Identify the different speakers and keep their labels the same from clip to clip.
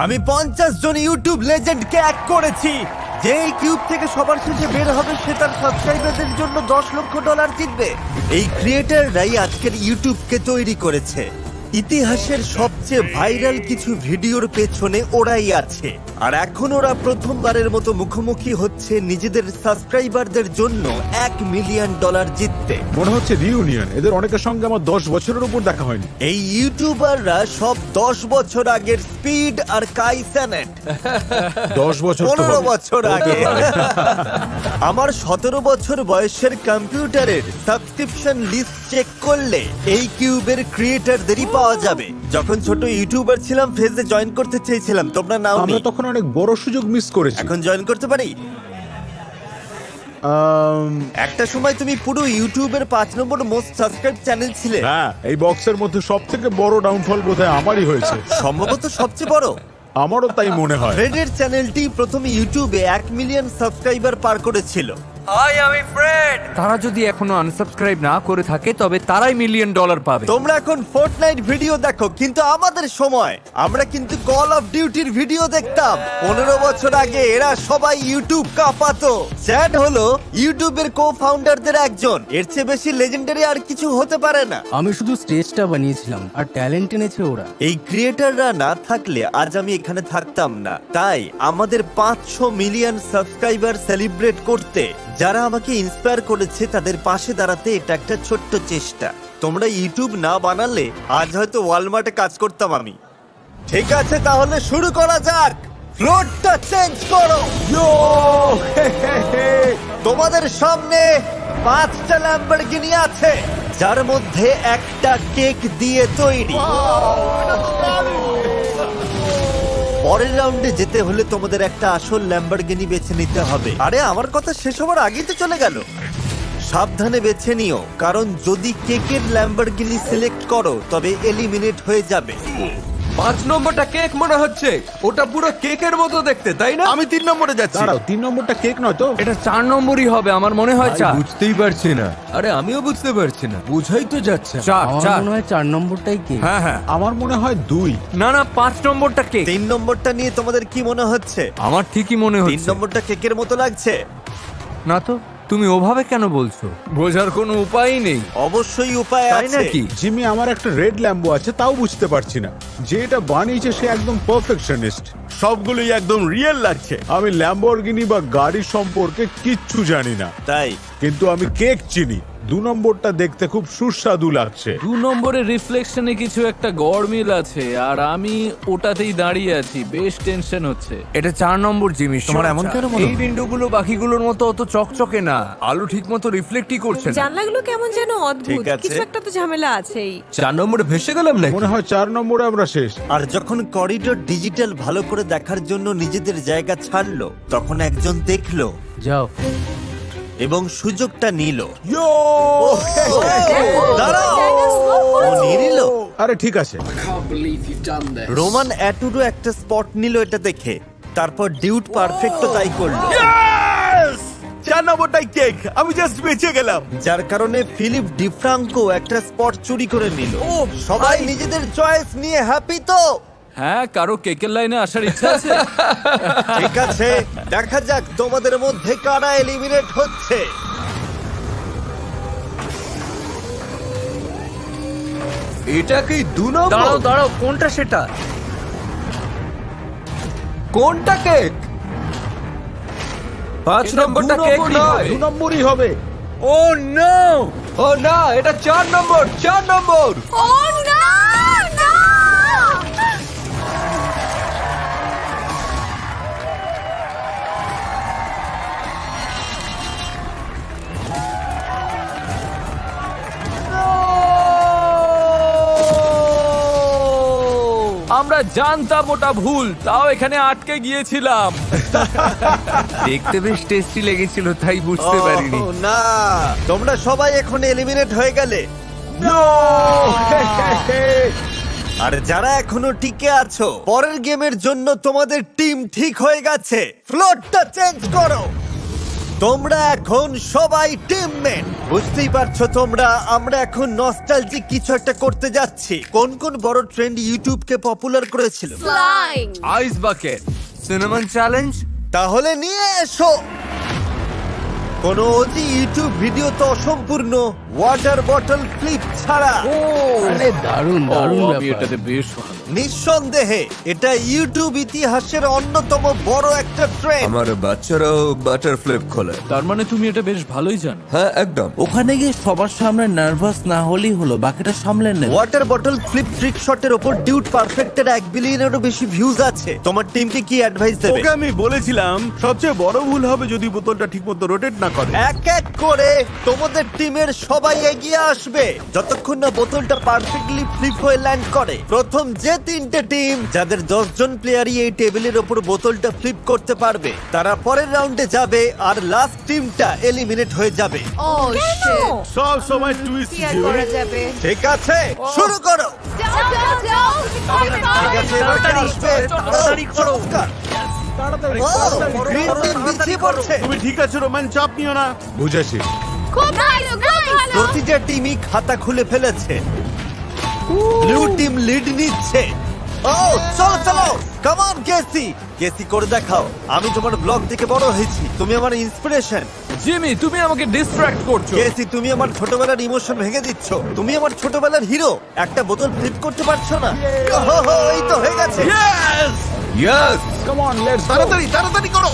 Speaker 1: আমি 50 জন ইউটিউব লেজেন্ডকে এক করেছি। যে এই কিউব থেকে সবার শেষে বের হবে সে তার সাবস্ক্রাইবারদের জন্য $10 লক্ষ জিতবে। এই ক্রিয়েটররাই আজকের ইউটিউবকে তৈরি করেছে। ইতিহাসের সবচেয়ে ভাইরাল কিছু ভিডিওর পেছনে ওরাই আছে। আর এখন ওরা প্রথমবারের মতো মুখোমুখি হচ্ছে নিজেদের সাবস্ক্রাইবারদের জন্য $1 মিলিয়ন জিততে।
Speaker 2: মনে হচ্ছে রিউনিয়ন। এদের অনেকের সঙ্গে আমার 10 বছরের উপর দেখা হয়নি।
Speaker 1: এই ইউটিউবাররা সব 10 বছর আগের স্পিড আর কাই স্যানেট
Speaker 2: 10 বছর তো
Speaker 1: 15
Speaker 2: হবে।
Speaker 1: বছর আগে। আমার 17 বছর বয়সের কম্পিউটারের সাবস্ক্রিপশন লিস্ট চেক করলে এই কিউবের ক্রিয়েটরদেরই পাওয়া যাবে। যখন ছোট ইউটিউবার ছিলাম ফেজে জয়েন করতে চেয়েছিলাম, তোমরা নাওনি।
Speaker 2: আমরা তখন অনেক বড় সুযোগ মিস করেছি।
Speaker 1: এখন জয়েন করতে পারি? একটা সময় তুমি পুরো ইউটিউবের 5 নম্বর মোস্ট সাবস্ক্রাইব চ্যানেল ছিলে।
Speaker 2: হ্যাঁ, এই বক্সের মধ্যে সব থেকে বড় ডাউনফল বোধহয় আমারই হয়েছে।
Speaker 1: সম্ভবত সবচেয়ে বড়।
Speaker 2: আমারও তাই মনে হয়।
Speaker 1: ফ্রেডের চ্যানেলটি প্রথম ইউটিউবে 1 মিলিয়ন সাবস্ক্রাইবার পার করেছিল।
Speaker 3: হাই, আমি ফ্রেড। তারা যদি এখনো আনসাবস্ক্রাইব না করে থাকে তবে তারাই $1 মিলিয়ন পাবে।
Speaker 1: তোমরা এখন ফোর্টনাইট ভিডিও দেখো, কিন্তু আমাদের সময় আমরা কিন্তু কল অফ ডিউটির ভিডিও দেখতাম। 15 বছর আগে এরা সবাই ইউটিউব কাঁপাতো। চ্যাট হলো ইউটিউবের কো ফাউন্ডারদের একজন। এর চেয়ে বেশি লেজেন্ডারি আর কিছু হতে পারে না।
Speaker 4: আমি শুধু স্টেজটা বানিয়েছিলাম আর ট্যালেন্ট এনেছে ওরা।
Speaker 1: এই ক্রিয়েটররা না থাকলে আজ আমি এখানে থাকতাম না। তাই আমাদের 500 মিলিয়ন সাবস্ক্রাইবার সেলিব্রেট করতে যারা আমাকে ইন্সপায়ার করেছে তাদের পাশে দাঁড়াতে এটা একটা ছোট্ট চেষ্টা। তোমরা ইউটিউব না বানালে আজ হয়তো ওয়ালমার্টে কাজ করতাম আমি। ঠিক আছে, তাহলে শুরু করা যাক। ফ্লোরটা চেঞ্জ করো। তোমাদের সামনে 5টা ল্যাম্বরগিনি আছে, যার মধ্যে একটা কেক দিয়ে তৈরি। পরের রাউন্ডে যেতে হলে তোমাদের একটা আসল ল্যাম্বরগিনি বেছে নিতে হবে। আরে আমার কথা শেষ হওয়ার আগেই তো চলে গেল। সাবধানে বেছে নিও, কারণ যদি কেকের ল্যাম্বরগিনি সিলেক্ট করো তবে এলিমিনেট হয়ে যাবে।
Speaker 3: 5 নম্বরটা কেক মনে হচ্ছে। ওটা পুরো কেকের মতো দেখতে, তাই না?
Speaker 1: আমি 3 নম্বরে যাচ্ছি।
Speaker 2: দাঁড়াও, 3 নম্বরটা কেক নয় তো?
Speaker 3: এটা 4 নম্বরই হবে আমার মনে হয়। বুঝতেই পারছি না। আরে আমিও বুঝতে পারছি না, বুঝাই তো যাচ্ছে না।
Speaker 4: আমার মনে হয় 4 নম্বরটাই কে।
Speaker 3: হ্যাঁ হ্যাঁ।
Speaker 2: আমার মনে হয় 2।
Speaker 3: না না, 5 নম্বরটা কেক।
Speaker 1: 3 নম্বরটা নিয়ে তোমাদের কি মনে হচ্ছে?
Speaker 3: আমার ঠিকই মনে
Speaker 1: 3
Speaker 3: হচ্ছে।
Speaker 1: নম্বরটা কেকের মতো লাগছে?
Speaker 3: না তো, তুমি ওভাবে কেন বলছো? বোঝার কোনো উপায়ই নেই।
Speaker 1: অবশ্যই উপায়
Speaker 3: তাই
Speaker 1: আছে।
Speaker 3: নাকি?
Speaker 2: জিমি, আমার একটা রেড ল্যাম্বো আছে, তাও বুঝতে পারছি না। যে এটা বানিয়েছে সে একদম পারফেকশনিস্ট।
Speaker 1: সবগুলোই একদম রিয়েল লাগছে।
Speaker 2: আমি ল্যাম্বরগিনি বা গাড়ি সম্পর্কে কিচ্ছু জানি না,
Speaker 1: তাই
Speaker 2: কিন্তু আমি কেক চিনি। 2 নম্বরটা দেখতে খুব সুস্বাদু লাগছে।
Speaker 5: 2 নম্বরের রিফ্লেকশনে কিছু একটা গড়মিল আছে আর আমি ওটাতেই দাঁড়িয়ে আছি, বেশ টেনশন হচ্ছে।
Speaker 3: এটা 4 নম্বর জিনিস।
Speaker 1: তোমার এমন কেন মনে
Speaker 3: এই উইন্ডোগুলো বাকিগুলোর মতো অত চকচকে না, আলো ঠিক মতো রিফ্লেক্টই করছে না।
Speaker 6: জানলাগুলো কেমন যেন অদ্ভুত,
Speaker 1: ঠিক আছে।
Speaker 6: কিছু একটা তো ঝামেলা আছেই।
Speaker 3: 4 নম্বরে ভেসে গেলাম না?
Speaker 2: মনে হয় 4 নম্বরে আমরা শেষ।
Speaker 1: আর যখন করিডোর ডিজিটাল ভালো করে দেখার জন্য নিজেদের জায়গা ছাড়লো, তখন একজন দেখলো
Speaker 4: যাও।
Speaker 1: এবং সুযোগটা নিল।
Speaker 2: ইয়ো!
Speaker 1: দাঁড়াও,
Speaker 6: জায়গা swap
Speaker 1: ও
Speaker 6: করেছে।
Speaker 1: নিয়ে নিল।
Speaker 2: আরে ঠিক আছে।
Speaker 1: রোমান অ্যাটুডো একটা স্পট নিল এটা দেখে, তারপর ডিউড পারফেক্ট তাই করলো। 4 নম্বরটাই কেক, আমি জাস্ট বেঁচে গেলাম। যার কারণে ফিলিপ ডিফ্রাঙ্কো একটা স্পট চুরি করে নিল। সবাই নিজেদের চয়েস নিয়ে হ্যাপি তো?
Speaker 5: হ্যাঁ, কারো কেকের লাইনে আসার ইচ্ছা আছে?
Speaker 1: ঠিক আছে, দেখা যাক তোমাদের মধ্যে কারা এলিমিনেট হচ্ছে।
Speaker 3: এটা কি 2 নম্বর?
Speaker 4: দাঁড়াও দাঁড়াও, কোনটা সেটা?
Speaker 3: কোনটা কেক? 5 নম্বরটা কেক নয়।
Speaker 2: 2 নম্বরই হবে।
Speaker 3: ও নো! ও না, এটা 4 নম্বর। 4 নম্বর।
Speaker 6: ও না, না!
Speaker 5: আমরা জানতাম ওটা ভুল, তাও এখানে আটকে গিয়েছিলাম।
Speaker 3: দেখতে বেশ টেস্টি লেগেছিল, তাই বুঝতে পারিনি।
Speaker 1: ও না, তোমরা সবাই এখন এলিমিনেট হয়ে গেলে। আর যারা এখনো টিকে আছো, পরের গেমের জন্য তোমাদের টিম ঠিক হয়ে গেছে। ফ্লোরটা চেঞ্জ করো। তোমরা এখন সবাই টিমমেট। বুঝতেই পারছো তোমরা, আমরা এখন নস্টালজিক কিছু একটা করতে যাচ্ছি। কোন কোন বড় ট্রেন্ড ইউটিউবকে পপুলার করেছিল?
Speaker 6: Flying.
Speaker 3: Ice bucket, cinnamon challenge.
Speaker 1: তাহলে নিয়ে এসো। কোন অজি ইউটিউব ভিডিও তো অসম্পূর্ণ ওয়াটার বটল ফ্লিপ ছাড়া।
Speaker 4: আরে দারুণ দারুণ
Speaker 5: আমি
Speaker 4: ব্যাপার।
Speaker 5: এটাতে বেশ ভালো।
Speaker 1: নিঃসন্দেহে এটা ইউটিউব ইতিহাসের অন্যতম বড় একটা ট্রেন্ড।
Speaker 3: আমার বাচ্চারাও বাটার ফ্লিপ খোলে।
Speaker 5: তার মানে তুমি এটা বেশ ভালোই জানো।
Speaker 3: হ্যাঁ একদম।
Speaker 7: ওখানে গিয়ে সবার সামনে নার্ভাস না হলেই হলো, বাকিটা সামলে নেবে।
Speaker 1: ওয়াটার বটল ফ্লিপ ট্রিক শটের উপর ডিউড পারফেক্টের 1 বিলিয়নেরও বেশি ভিউজ আছে। তোমার টিমকে কি অ্যাডভাইস দেবে?
Speaker 2: ওকে আমি বলেছিলাম সবচেয়ে বড় ভুল হবে যদি বোতলটা ঠিকমতো রোটেট না করে।
Speaker 1: এক এক করে তোমাদের টিমের সবাই এগিয়ে আসবে যতক্ষণ না বোতলটা পারফেক্টলি ফ্লিপ হয়ে ল্যান্ড করে। প্রথম যে 3টে টিম যাদের 10 জন প্লেয়ারই এই টেবিলের ওপর বোতলটা ফ্লিপ করতে পারবে তারা পরের রাউন্ডে যাবে, আর লাস্ট টিমটা এলিমিনেট হয়ে যাবে।
Speaker 6: ও শিট।
Speaker 2: সব সময় টুইস্ট
Speaker 6: কি আর করা যাবে?
Speaker 1: ঠিক আছে, শুরু করো।
Speaker 6: যাও যাও যাও।
Speaker 1: ঠিক আছে, এবার কে আসবে? চমৎকার। ও, green team পিছিয়ে পড়ছে।
Speaker 2: তুমি ঠিক আছে রোমান, চাপ নিও না। বুঝেছি।
Speaker 6: খুব ভালো খুব ভালো।
Speaker 1: প্রতিটা টিমই খাতা খুলে ফেলেছে। ব্লু টিম লিড নিচ্ছে। ও চলো চলো, কাম অন কেসি। কেসি করে দেখাও। আমি তোমার ব্লগ থেকে বড় হয়েছি, তুমি আমার ইন্সপিরেশন।
Speaker 5: জিমি, তুমি আমাকে ডিস্ট্রাক্ট করছো।
Speaker 1: কেসি, তুমি আমার ছোটবেলার ইমোশন ভেঙে দিচ্ছ। তুমি আমার ছোটবেলার হিরো। একটা বোতল ফ্লিপ করতে পারছো না। ওহো, এই তো হয়ে গেছে।
Speaker 3: ইয়েস।
Speaker 2: কাম অন, লেটস তাড়াতাড়ি তাড়াতাড়ি করো।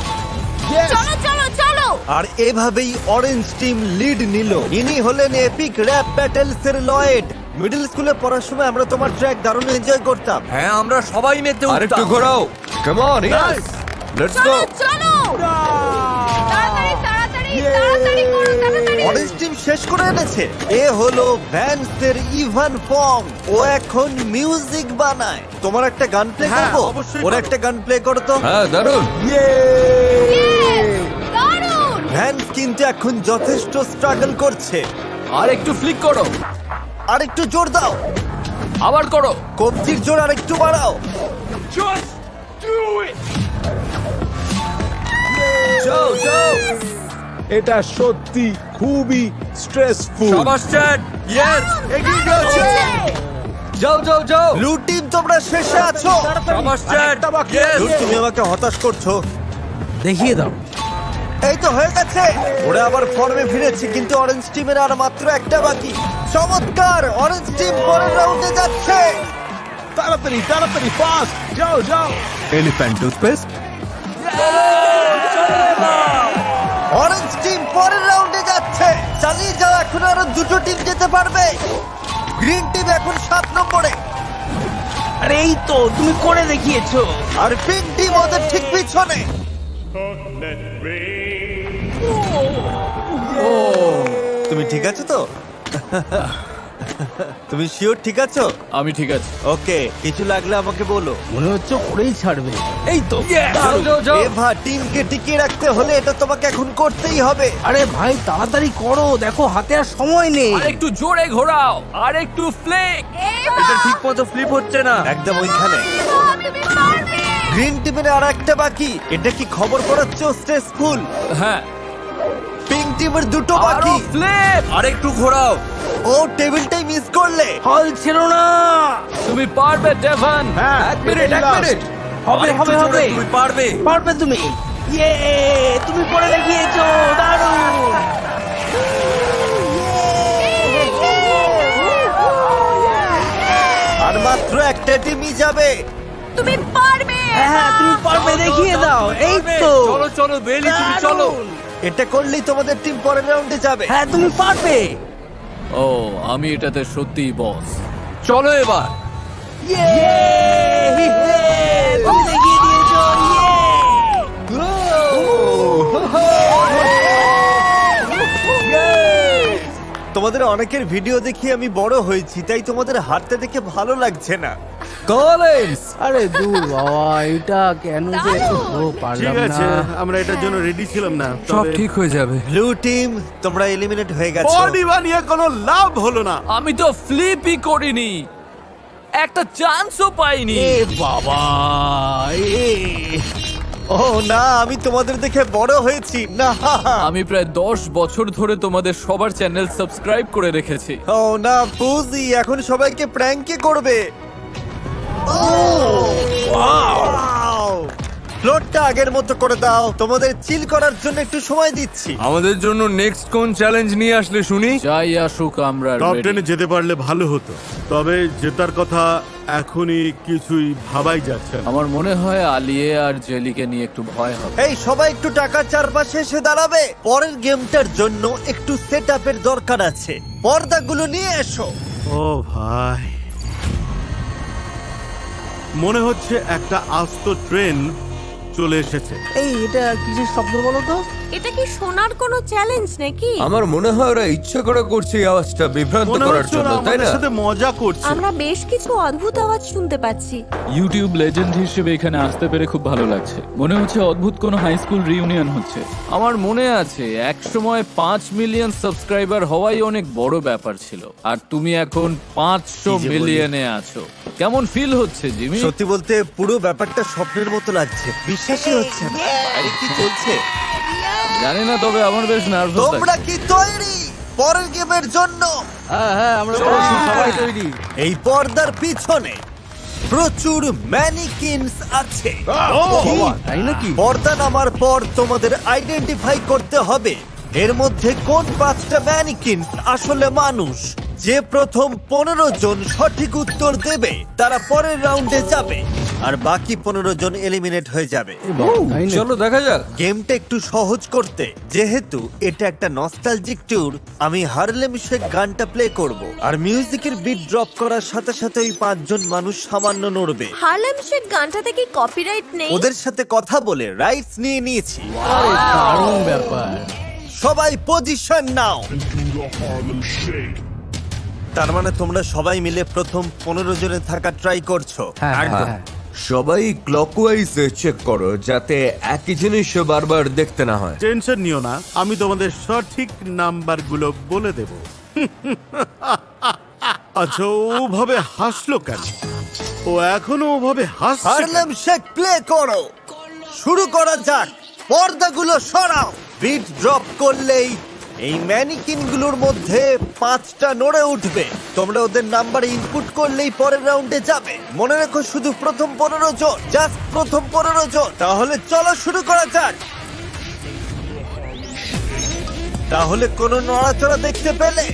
Speaker 6: চলো চলো চলো।
Speaker 1: আর এভাবেই অরেঞ্জ টিম লিড নিল। ইনি হলেন এপিক র‍্যাপ ব্যাটেলস এর লয়েড। মিডল স্কুলে পড়ার সময় আমরা তোমার ট্র্যাক দারুণ এনজয় করতাম।
Speaker 3: হ্যাঁ আমরা সবাই মেতে উঠতাম। আরেকটু ঘোরাও। Come on, yes. Let's go.
Speaker 6: চলো চলো। তাড়াতাড়ি তাড়াতাড়ি তাড়াতাড়ি করো তাড়াতাড়ি।
Speaker 1: অরেঞ্জ টিম শেষ করে এনেছে। এ হলো ভ্যান্সের ইভান ফং। ও এখন মিউজিক বানায়। তোমার একটা গান প্লে করবো?
Speaker 2: অবশ্যই
Speaker 1: ওর
Speaker 2: করো।
Speaker 1: একটা গান প্লে করো তো।
Speaker 3: হ্যাঁ দারুণ।
Speaker 6: দারুণ।
Speaker 1: ভ্যান্স কিন্তু এখন যথেষ্ট স্ট্রাগল করছে।
Speaker 5: আর একটু ফ্লিক করো।
Speaker 1: আর একটু জোর দাও।
Speaker 5: আবার করো।
Speaker 1: কবজির জোর আর একটু বাড়াও।
Speaker 3: যাও যাও।
Speaker 2: এটা সত্যি খুবই স্ট্রেসফুল।
Speaker 3: শাবাশ চ্যাট। ইয়েস।
Speaker 1: এগিয়ে যাচ্ছে।
Speaker 3: যাও যাও যাও।
Speaker 1: ব্লু টিম তোমরা শেষে আছো।
Speaker 3: শাবাশ চ্যাট। ইয়েস।
Speaker 1: ব্লু, তুমি আমাকে হতাশ করছো।
Speaker 4: দেখিয়ে দাও।
Speaker 1: এই তো হয়ে গেছে। ওরা আবার ফর্মে ফিরেছে, কিন্তু অরেঞ্জ টিমের আর মাত্র একটা বাকি। চমৎকার, অরেঞ্জ টিম পরের রাউন্ডে যাচ্ছে।
Speaker 2: তাড়াতাড়ি তাড়াতাড়ি, ফাস্ট, যাও যাও। Elephant toothpaste.
Speaker 1: অরেঞ্জ টিম পরের রাউন্ডে যাচ্ছে। চালিয়ে যাও, এখন আরো 2টো টিম যেতে পারবে। গ্রিন টিম এখন 7 নম্বরে।
Speaker 7: আরে এই তো তুমি করে দেখিয়েছো।
Speaker 1: আর পিঙ্ক টিম ওদের ঠিক পিছনে। তুমি ঠিক আছো তো? তুমি শিওর ঠিক আছো?
Speaker 5: আমি ঠিক আছে।
Speaker 1: ওকে, কিছু লাগলে আমাকে বলো।
Speaker 4: মনে হচ্ছে করেই ছাড়বে।
Speaker 7: এই তো
Speaker 3: যাও যাও যাও।
Speaker 1: এভা, টিমকে টিকিয়ে রাখতে হলে এটা তোমাকে এখন করতেই হবে।
Speaker 4: আরে ভাই তাড়াতাড়ি করো, দেখো হাতে আর সময় নেই।
Speaker 5: আর একটু জোরে ঘোরাও। আর একটু ফ্লিক।
Speaker 3: এটা ঠিক মতো ফ্লিপ হচ্ছে না।
Speaker 1: একদম ওইখানে।
Speaker 6: তুমি পারবে।
Speaker 1: গ্রিন টিমের আর একটা বাকি। এটা কি খবর পড়াচ্ছ স্ট্রেসফুল?
Speaker 5: হ্যাঁ।
Speaker 1: পিঙ্ক টিমের 2টো
Speaker 5: আরো
Speaker 1: বাকি।
Speaker 5: ফ্লিপ।
Speaker 3: আর একটু ঘোরাও।
Speaker 1: ও টেবিলটাই মিস করলে।
Speaker 4: হল ছিল না।
Speaker 5: তুমি পারবে ডেভন।
Speaker 2: হ্যাঁ,
Speaker 3: এক মিনিট এক মিনিট।
Speaker 4: হবে
Speaker 3: আরেকটু
Speaker 4: হবে
Speaker 3: জোরে,
Speaker 4: হবে।
Speaker 3: তুমি পারবে।
Speaker 4: পারবে তুমি।
Speaker 7: ইয়ে, তুমি করে দেখিয়েছো, দারুণ।
Speaker 1: আর মাত্র একটা টিমই যাবে।
Speaker 6: তুমি পারবে।
Speaker 7: হ্যাঁ তুমি পারবে, দেখিয়ে দাও। এই তো
Speaker 3: চলো চলো বেলি, তুমি চলো।
Speaker 1: এটা করলেই তোমাদের টিম পরের রাউন্ডে যাবে।
Speaker 7: হ্যাঁ তুমি পারবে।
Speaker 5: ও, আমি এটাতে সত্যিই বস।
Speaker 3: চলো এবার।
Speaker 7: ইয়ে, তুমি দেখিয়ে দিয়েছো। ইয়ে।
Speaker 1: তোমাদের অনেকের ভিডিও দেখি আমি বড় হয়েছি, তাই তোমাদের হাঁটতে দেখে ভালো লাগছে না।
Speaker 3: কলেজ।
Speaker 4: আরে দূর বাবা, এটা কেন যে ও পারলাম
Speaker 2: ঠিক আছে,
Speaker 4: না।
Speaker 2: আমরা এটার জন্য রেডি ছিলাম না।
Speaker 3: সব ঠিক হয়ে যাবে।
Speaker 1: ব্লু টিম তোমরা এলিমিনেট হয়ে গেছো।
Speaker 2: বডি বানিয়ে কোনো লাভ হলো না।
Speaker 5: আমি তো ফ্লিপই করিনি, একটা চান্সও পাইনি।
Speaker 4: এ বাবা, এ
Speaker 1: ও না, আমি তোমাদের দেখে বড় হয়েছি না।
Speaker 5: আমি প্রায় 10 বছর ধরে তোমাদের সবার চ্যানেল সাবস্ক্রাইব করে রেখেছি।
Speaker 1: ও না পুজি, এখন সবাইকে প্র্যাঙ্কে করবে। ফ্লোরটা আগের মতো করে দাও, তোমাদের চিল করার জন্য একটু সময় দিচ্ছি।
Speaker 3: আমাদের জন্য নেক্সট কোন চ্যালেঞ্জ নিয়ে আসলে শুনি?
Speaker 5: যাই আসুক আমরা
Speaker 8: টপ
Speaker 5: ready।
Speaker 8: 10-এ যেতে পারলে ভালো হতো, তবে জেতার কথা এখনই কিছুই ভাবাই যাচ্ছে না।
Speaker 5: আমার মনে হয় আলিয়ে আর জেলিকে নিয়ে একটু ভয় হবে।
Speaker 1: এই সবাই একটু টাকা চারপাশে এসে দাঁড়াবে, পরের গেমটার জন্য একটু সেট আপের দরকার আছে। পর্দাগুলো নিয়ে এসো।
Speaker 8: ও ভাই, মনে হচ্ছে একটা আস্ত ট্রেন চলে এসেছে।
Speaker 4: এই এটা কিসের শব্দ বলো তো?
Speaker 6: এটা কি শোনার কোনো চ্যালেঞ্জ নাকি?
Speaker 3: আমার মনে হয় ওরা ইচ্ছা করে করছে এই আওয়াজটা বিভ্রান্ত
Speaker 8: মনে
Speaker 3: করার
Speaker 8: হচ্ছে
Speaker 3: জন্য,
Speaker 8: ওরা
Speaker 3: তাই
Speaker 8: আমাদের
Speaker 3: না?
Speaker 8: সাথে মজা করছে।
Speaker 6: আমরা বেশ কিছু অদ্ভুত আওয়াজ শুনতে পাচ্ছি।
Speaker 5: ইউটিউব লেজেন্ড হিসেবে এখানে আসতে পেরে খুব ভালো লাগছে। মনে হচ্ছে অদ্ভুত কোনো হাই স্কুল রিউনিয়ন হচ্ছে। আমার মনে আছে এক সময় 5 মিলিয়ন সাবস্ক্রাইবার হওয়াই অনেক বড় ব্যাপার ছিল, আর তুমি এখন 500
Speaker 1: কি যে বলি।
Speaker 5: মিলিয়নে আছো। কেমন ফিল হচ্ছে জিমি?
Speaker 1: সত্যি বলতে পুরো ব্যাপারটা স্বপ্নের মতো লাগছে, বিশ্বাসই হচ্ছে না। আরে কি চলছে?
Speaker 5: জানি না, তবে আমার বেশ নার্ভাস
Speaker 1: তোমরা কি তৈরি পরের গেমের জন্য?
Speaker 4: হ্যাঁ আমরা সবাই তৈরি।
Speaker 1: এই পর্দার পিছনে প্রচুর ম্যানিকিনস আছে।
Speaker 4: তাই নাকি?
Speaker 1: পর্দা নামার পর তোমাদের আইডেন্টিফাই করতে হবে এর মধ্যে কোন 5টা ম্যানিকিনস আসলে মানুষ। যে প্রথম 15 জন সঠিক উত্তর দেবে তারা পরের রাউন্ডে যাবে, আর বাকি 15 জন এলিমিনেট হয়ে যাবে।
Speaker 4: তাই না?
Speaker 3: চলো দেখা যাক।
Speaker 1: গেমটা একটু সহজ করতে, যেহেতু এটা একটা নস্টালজিক ট্যুর, আমি হারলেম শেক গানটা প্লে করব, আর মিউজিকের বিট ড্রপ করার সাথে সাথে ওই 5 জন মানুষ সামান্য নড়বে।
Speaker 6: হারলেম শেক গানটাতে কি কপিরাইট নেই?
Speaker 1: ওদের সাথে কথা বলে রাইটস নিয়ে নিয়েছি।
Speaker 4: আরে দারুণ ব্যাপার।
Speaker 1: সবাই পজিশন নাও। তার মানে তোমরা সবাই মিলে প্রথম 15 জনে থাকা ট্রাই করছো।
Speaker 4: হ্যাঁ
Speaker 3: একদম।
Speaker 4: হ্যাঁ।
Speaker 3: সবাই ক্লকওয়াইজ চেক করো যাতে একই জিনিস বারবার দেখতে না হয়।
Speaker 8: টেনশন নিও না, আমি তোমাদের সঠিক নাম্বারগুলো বলে দেব। আচ্ছা, ওভাবে হাসলো কেন? ও এখনো ওভাবে হাসছে কেন?
Speaker 1: হারলেম শেক প্লে করো। শুরু করা যাক। পর্দাগুলো সরাও। বিট ড্রপ করলেই এই ম্যানিকিনগুলোর মধ্যে 5টা নড়ে উঠবে। তোমরা ওদের নাম্বার ইনপুট করলেই পরের রাউন্ডে যাবে। মনে রেখো, শুধু প্রথম 15 জন, জাস্ট প্রথম 15 জন। তাহলে চলো শুরু করা যাক। তাহলে কোনো নড়াচড়া দেখতে পেলে?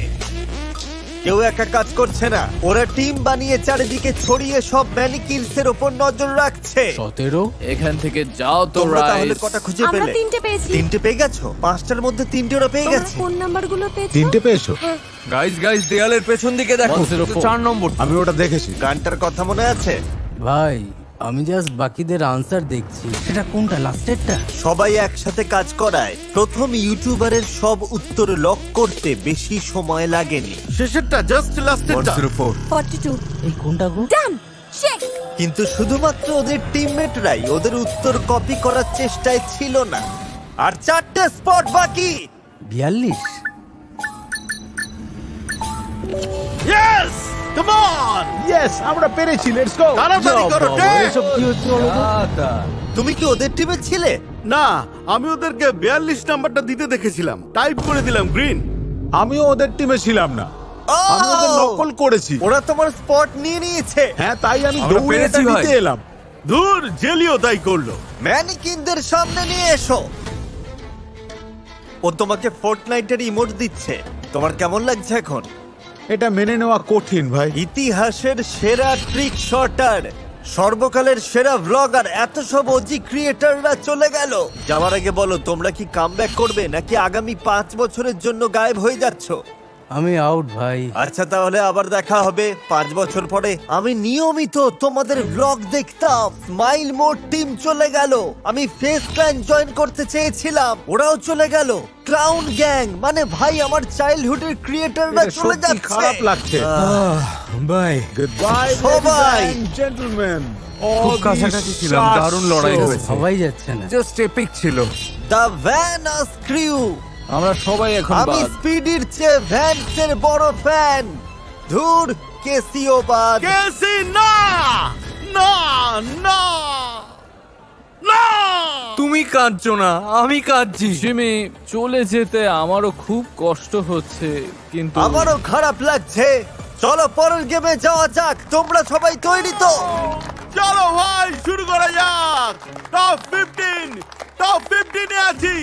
Speaker 1: কেউ একা কাজ করছে না, ওরা টিম বানিয়ে চারিদিকে ছড়িয়ে সব ম্যানিকিনসের উপর নজর রাখছে।
Speaker 4: 17।
Speaker 5: এখান থেকে যাও তো
Speaker 1: তোমরা তাহলে
Speaker 5: রাইস।
Speaker 1: কটা খুঁজে
Speaker 6: আমরা
Speaker 1: পেলে?
Speaker 6: 3টে পেয়েছি।
Speaker 1: 3টে পেয়ে গেছো? 5টার মধ্যে 3টে ওরা পেয়ে
Speaker 6: তোমরা
Speaker 1: গেছে।
Speaker 6: কোন নাম্বারগুলো পেয়েছো?
Speaker 2: 3টে পেয়েছো?
Speaker 3: গাইস দেয়ালের পেছন দিকে দেখো,
Speaker 5: 104
Speaker 3: 4 নম্বর।
Speaker 2: আমি ওটা দেখেছি।
Speaker 1: গানটার কথা মনে আছে?
Speaker 4: ভাই আমি জাস্ট বাকিদের আনসার দেখছি। সেটা কোনটা, লাস্টেরটা?
Speaker 1: সবাই একসাথে কাজ করায় প্রথম ইউটিউবারের সব উত্তর লক করতে বেশি সময় লাগেনি।
Speaker 8: শেষেরটা, জাস্ট লাস্টেরটা।
Speaker 3: 104।
Speaker 6: 42
Speaker 4: এই কোনটা গো?
Speaker 6: ডান চেক।
Speaker 1: কিন্তু শুধুমাত্র ওদের টিমমেটরাই ওদের উত্তর কপি করার চেষ্টায় ছিল না। আর 4টে স্পট বাকি।
Speaker 4: 42।
Speaker 8: ইয়েস, কাম অন,
Speaker 2: ইয়েস, আমরা পেরেছি, লেটস গো।
Speaker 8: তাড়াতাড়ি করো।
Speaker 4: বাবা,
Speaker 8: টেক।
Speaker 4: এসব কি হচ্ছে বলো তো?
Speaker 1: তুমি কি ওদের টিমে ছিলে?
Speaker 8: না, আমি ওদেরকে 42 নাম্বারটা দিতে দেখেছিলাম, টাইপ করে দিলাম গ্রিন।
Speaker 2: আমিও ওদের টিমে ছিলাম না, আমি ওদের নকল করেছি।
Speaker 1: ওরা তোমার স্পট নিয়ে নিয়েছে।
Speaker 2: হ্যাঁ, তাই আমি
Speaker 3: আমরা
Speaker 2: দৌড়ে
Speaker 3: পেরেছি
Speaker 2: এটা
Speaker 3: ভাই।
Speaker 2: নিতে এলাম।
Speaker 8: ধুর, জেলিও তাই করলো।
Speaker 1: ম্যানিকিনদের সামনে নিয়ে এসো। ও তোমাকে ফোর্টনাইটের ইমোট দিচ্ছে। তোমার কেমন লাগছে এখন?
Speaker 2: এটা মেনে নেওয়া কঠিন ভাই।
Speaker 1: ইতিহাসের সেরা ট্রিক শটার, সর্বকালের সেরা ভ্লগার, এত সব ওজি ক্রিয়েটাররা চলে গেল। যাওয়ার আগে বলো, তোমরা কি কামব্যাক করবে নাকি আগামী 5 বছরের জন্য গায়েব হয়ে যাচ্ছ?
Speaker 4: আমি আউট ভাই।
Speaker 1: আচ্ছা, তাহলে আবার দেখা হবে 5 বছর পরে। আমি নিয়মিত তোমাদের ব্লগ দেখতাম। স্মাইল মোড টিম চলে গেল। আমি ফেস ক্ল্যান জয়েন করতে চেয়েছিলাম, ওরাও চলে গেল। ক্লাউন গ্যাং, মানে ভাই আমার চাইল্ডহুডের ক্রিয়েটাররা
Speaker 2: এটা
Speaker 1: চলে
Speaker 2: সত্যি
Speaker 1: যাচ্ছে।
Speaker 2: খারাপ লাগছে।
Speaker 3: বাই।
Speaker 2: গুডবাই
Speaker 1: সবাই।
Speaker 2: জেন্টলম্যান।
Speaker 3: খুব কাছাকাছি ছিলাম, দারুণ লড়াই হয়েছে।
Speaker 4: সবাই যাচ্ছে না।
Speaker 3: জাস্ট এপিক ছিল।
Speaker 1: The venous crew.
Speaker 5: আমরা সবাই এখন
Speaker 1: আমি
Speaker 5: বাদ।
Speaker 1: স্পিডির চেয়ে ভ্যান্সের বড় ফ্যান। ধুর, কেসিও বাদ।
Speaker 8: কেসি না, না, না, না।
Speaker 3: তুমি কাঁদছো না, আমি কাঁদছি।
Speaker 5: জিমি, চলে যেতে আমারও খুব কষ্ট হচ্ছে, কিন্তু
Speaker 1: আমারও খারাপ লাগছে। চলো পরের গেমে যাওয়া যাক। তোমরা সবাই তৈরি তো?
Speaker 8: চলো ভাই শুরু করা যাক। টপ 15 এ আছি,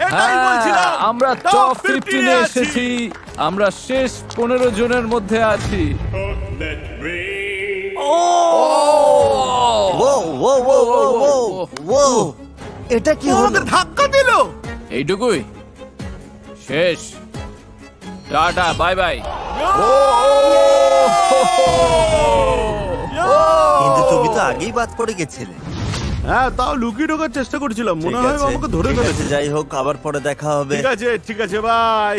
Speaker 8: এটাই
Speaker 5: হ্যাঁ,
Speaker 8: বলছিলাম।
Speaker 5: আমরা টপ 15 এ
Speaker 8: আছি।
Speaker 5: এসেছি। আমরা শেষ 15 জনের মধ্যে আছি।
Speaker 1: ও ও ও ও ও ও এটা কি হলো?
Speaker 8: আমাদের ধাক্কা দিল।
Speaker 5: এইটুকুই, শেষ। Tata, bye bye.
Speaker 1: কিন্তু তুমি তো আগেই বাদ পড়ে গেছিলে।
Speaker 8: হ্যাঁ, তাও লুকিয়ে ঢোকার চেষ্টা করছিলাম, মনে
Speaker 1: ঠিক
Speaker 8: হয়
Speaker 1: আছে,
Speaker 8: আমাকে ধরে
Speaker 1: ঠিক আছে,
Speaker 8: ফেলেছে।
Speaker 1: যাই হোক, আবার পরে দেখা হবে।
Speaker 8: ঠিক আছে, bye.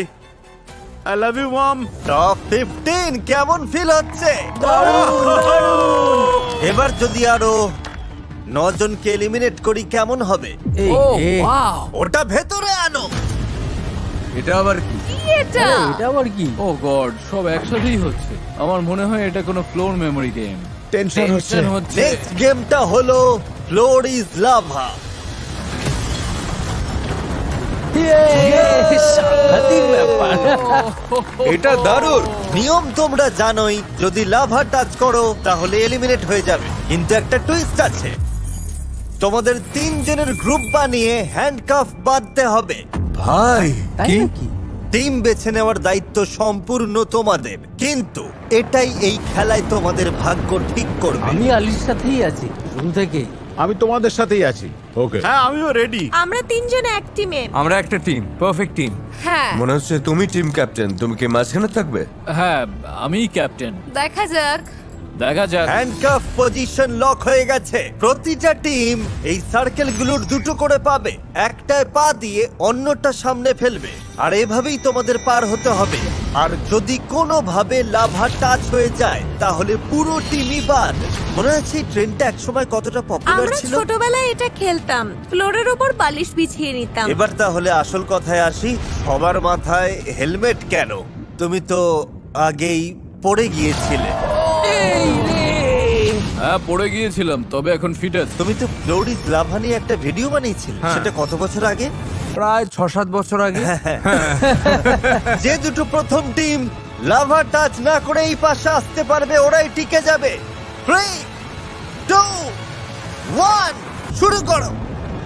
Speaker 8: I love you mom.
Speaker 1: Top 15 কেমন ফিল হচ্ছে? এবার যদি আরো 9 জনকে এলিমিনেট করি কেমন হবে?
Speaker 4: এই
Speaker 5: ও,
Speaker 4: এ,
Speaker 5: wow!
Speaker 1: ওটা ভেতরে আনো।
Speaker 3: এটা আবার কি?
Speaker 6: কি এটা?
Speaker 4: এটা আবার কি?
Speaker 5: ও গড, সব একসাথেই হচ্ছে। আমার মনে হয় এটা কোনো ফ্লোর মেমোরি গেম।
Speaker 2: টেনশন হচ্ছে।
Speaker 5: হচ্ছে।
Speaker 1: নেক্সট গেমটা হলো ফ্লোর ইজ লাভা।
Speaker 4: সাংঘাতিক ব্যাপার।
Speaker 3: এটা দারুণ।
Speaker 1: নিয়ম তোমরা জানোই, যদি লাভা টাচ করো তাহলে এলিমিনেট হয়ে যাবে, কিন্তু একটা টুইস্ট আছে। তোমাদের 3 জনের গ্রুপ বানিয়ে হ্যান্ডকাফ বাঁধতে হবে।
Speaker 3: ভাই,
Speaker 4: তাই নাকি?
Speaker 1: টিম বেছে নেওয়ার দায়িত্ব সম্পূর্ণ তোমাদের, কিন্তু এটাই এই খেলায় তোমাদের ভাগ্য ঠিক করবে।
Speaker 4: আমি আলির সাথেই আছি শুরু থেকে।
Speaker 2: আমি তোমাদের সাথেই আছি। ওকে,
Speaker 8: হ্যাঁ, আমিও রেডি।
Speaker 6: আমরা তিনজন এক টিমে।
Speaker 3: আমরা একটা টিম, পারফেক্ট টিম।
Speaker 6: হ্যাঁ,
Speaker 3: মনে হচ্ছে তুমি টিম ক্যাপ্টেন। তুমি কি মাঝখানে থাকবে?
Speaker 5: হ্যাঁ, আমি ক্যাপ্টেন।
Speaker 6: দেখা যাক।
Speaker 5: দেখা যাক।
Speaker 1: হ্যান্ডকাফ পজিশন লক হয়ে গেছে। প্রতিটা টিম এই সার্কেলগুলোর দুটো করে পাবে। একটায় পা দিয়ে অন্যটা সামনে ফেলবে, আর এভাবেই তোমাদের পার হতে হবে। আর যদি কোনোভাবে লাভা টাচ হয়ে যায় তাহলে পুরো টিমই বাদ। মনে আছে এই ট্রেনটা একসময় কতটা পপুলার
Speaker 6: আমরা
Speaker 1: ছিল?
Speaker 6: ছোটবেলায় এটা খেলতাম, ফ্লোরের উপর বালিশ বিছিয়ে নিতাম।
Speaker 1: এবার তাহলে আসল কথায় আসি, সবার মাথায় হেলমেট কেন? তুমি তো আগেই পড়ে গিয়েছিলে।
Speaker 5: হ্যাঁ, পড়ে গিয়েছিলাম, তবে এখন ফিট আছে।
Speaker 1: তুমি তো ফ্লোরিস লাভা নিয়ে একটা ভিডিও বানিয়েছিলে, সেটা কত বছর আগে?
Speaker 3: প্রায় 6-7 বছর আগে।
Speaker 1: যে দুটো প্রথম টিম লাভা টাচ না করে এই পাশে আসতে পারবে ওরাই টিকে যাবে। 3, 2, 1 শুরু করো।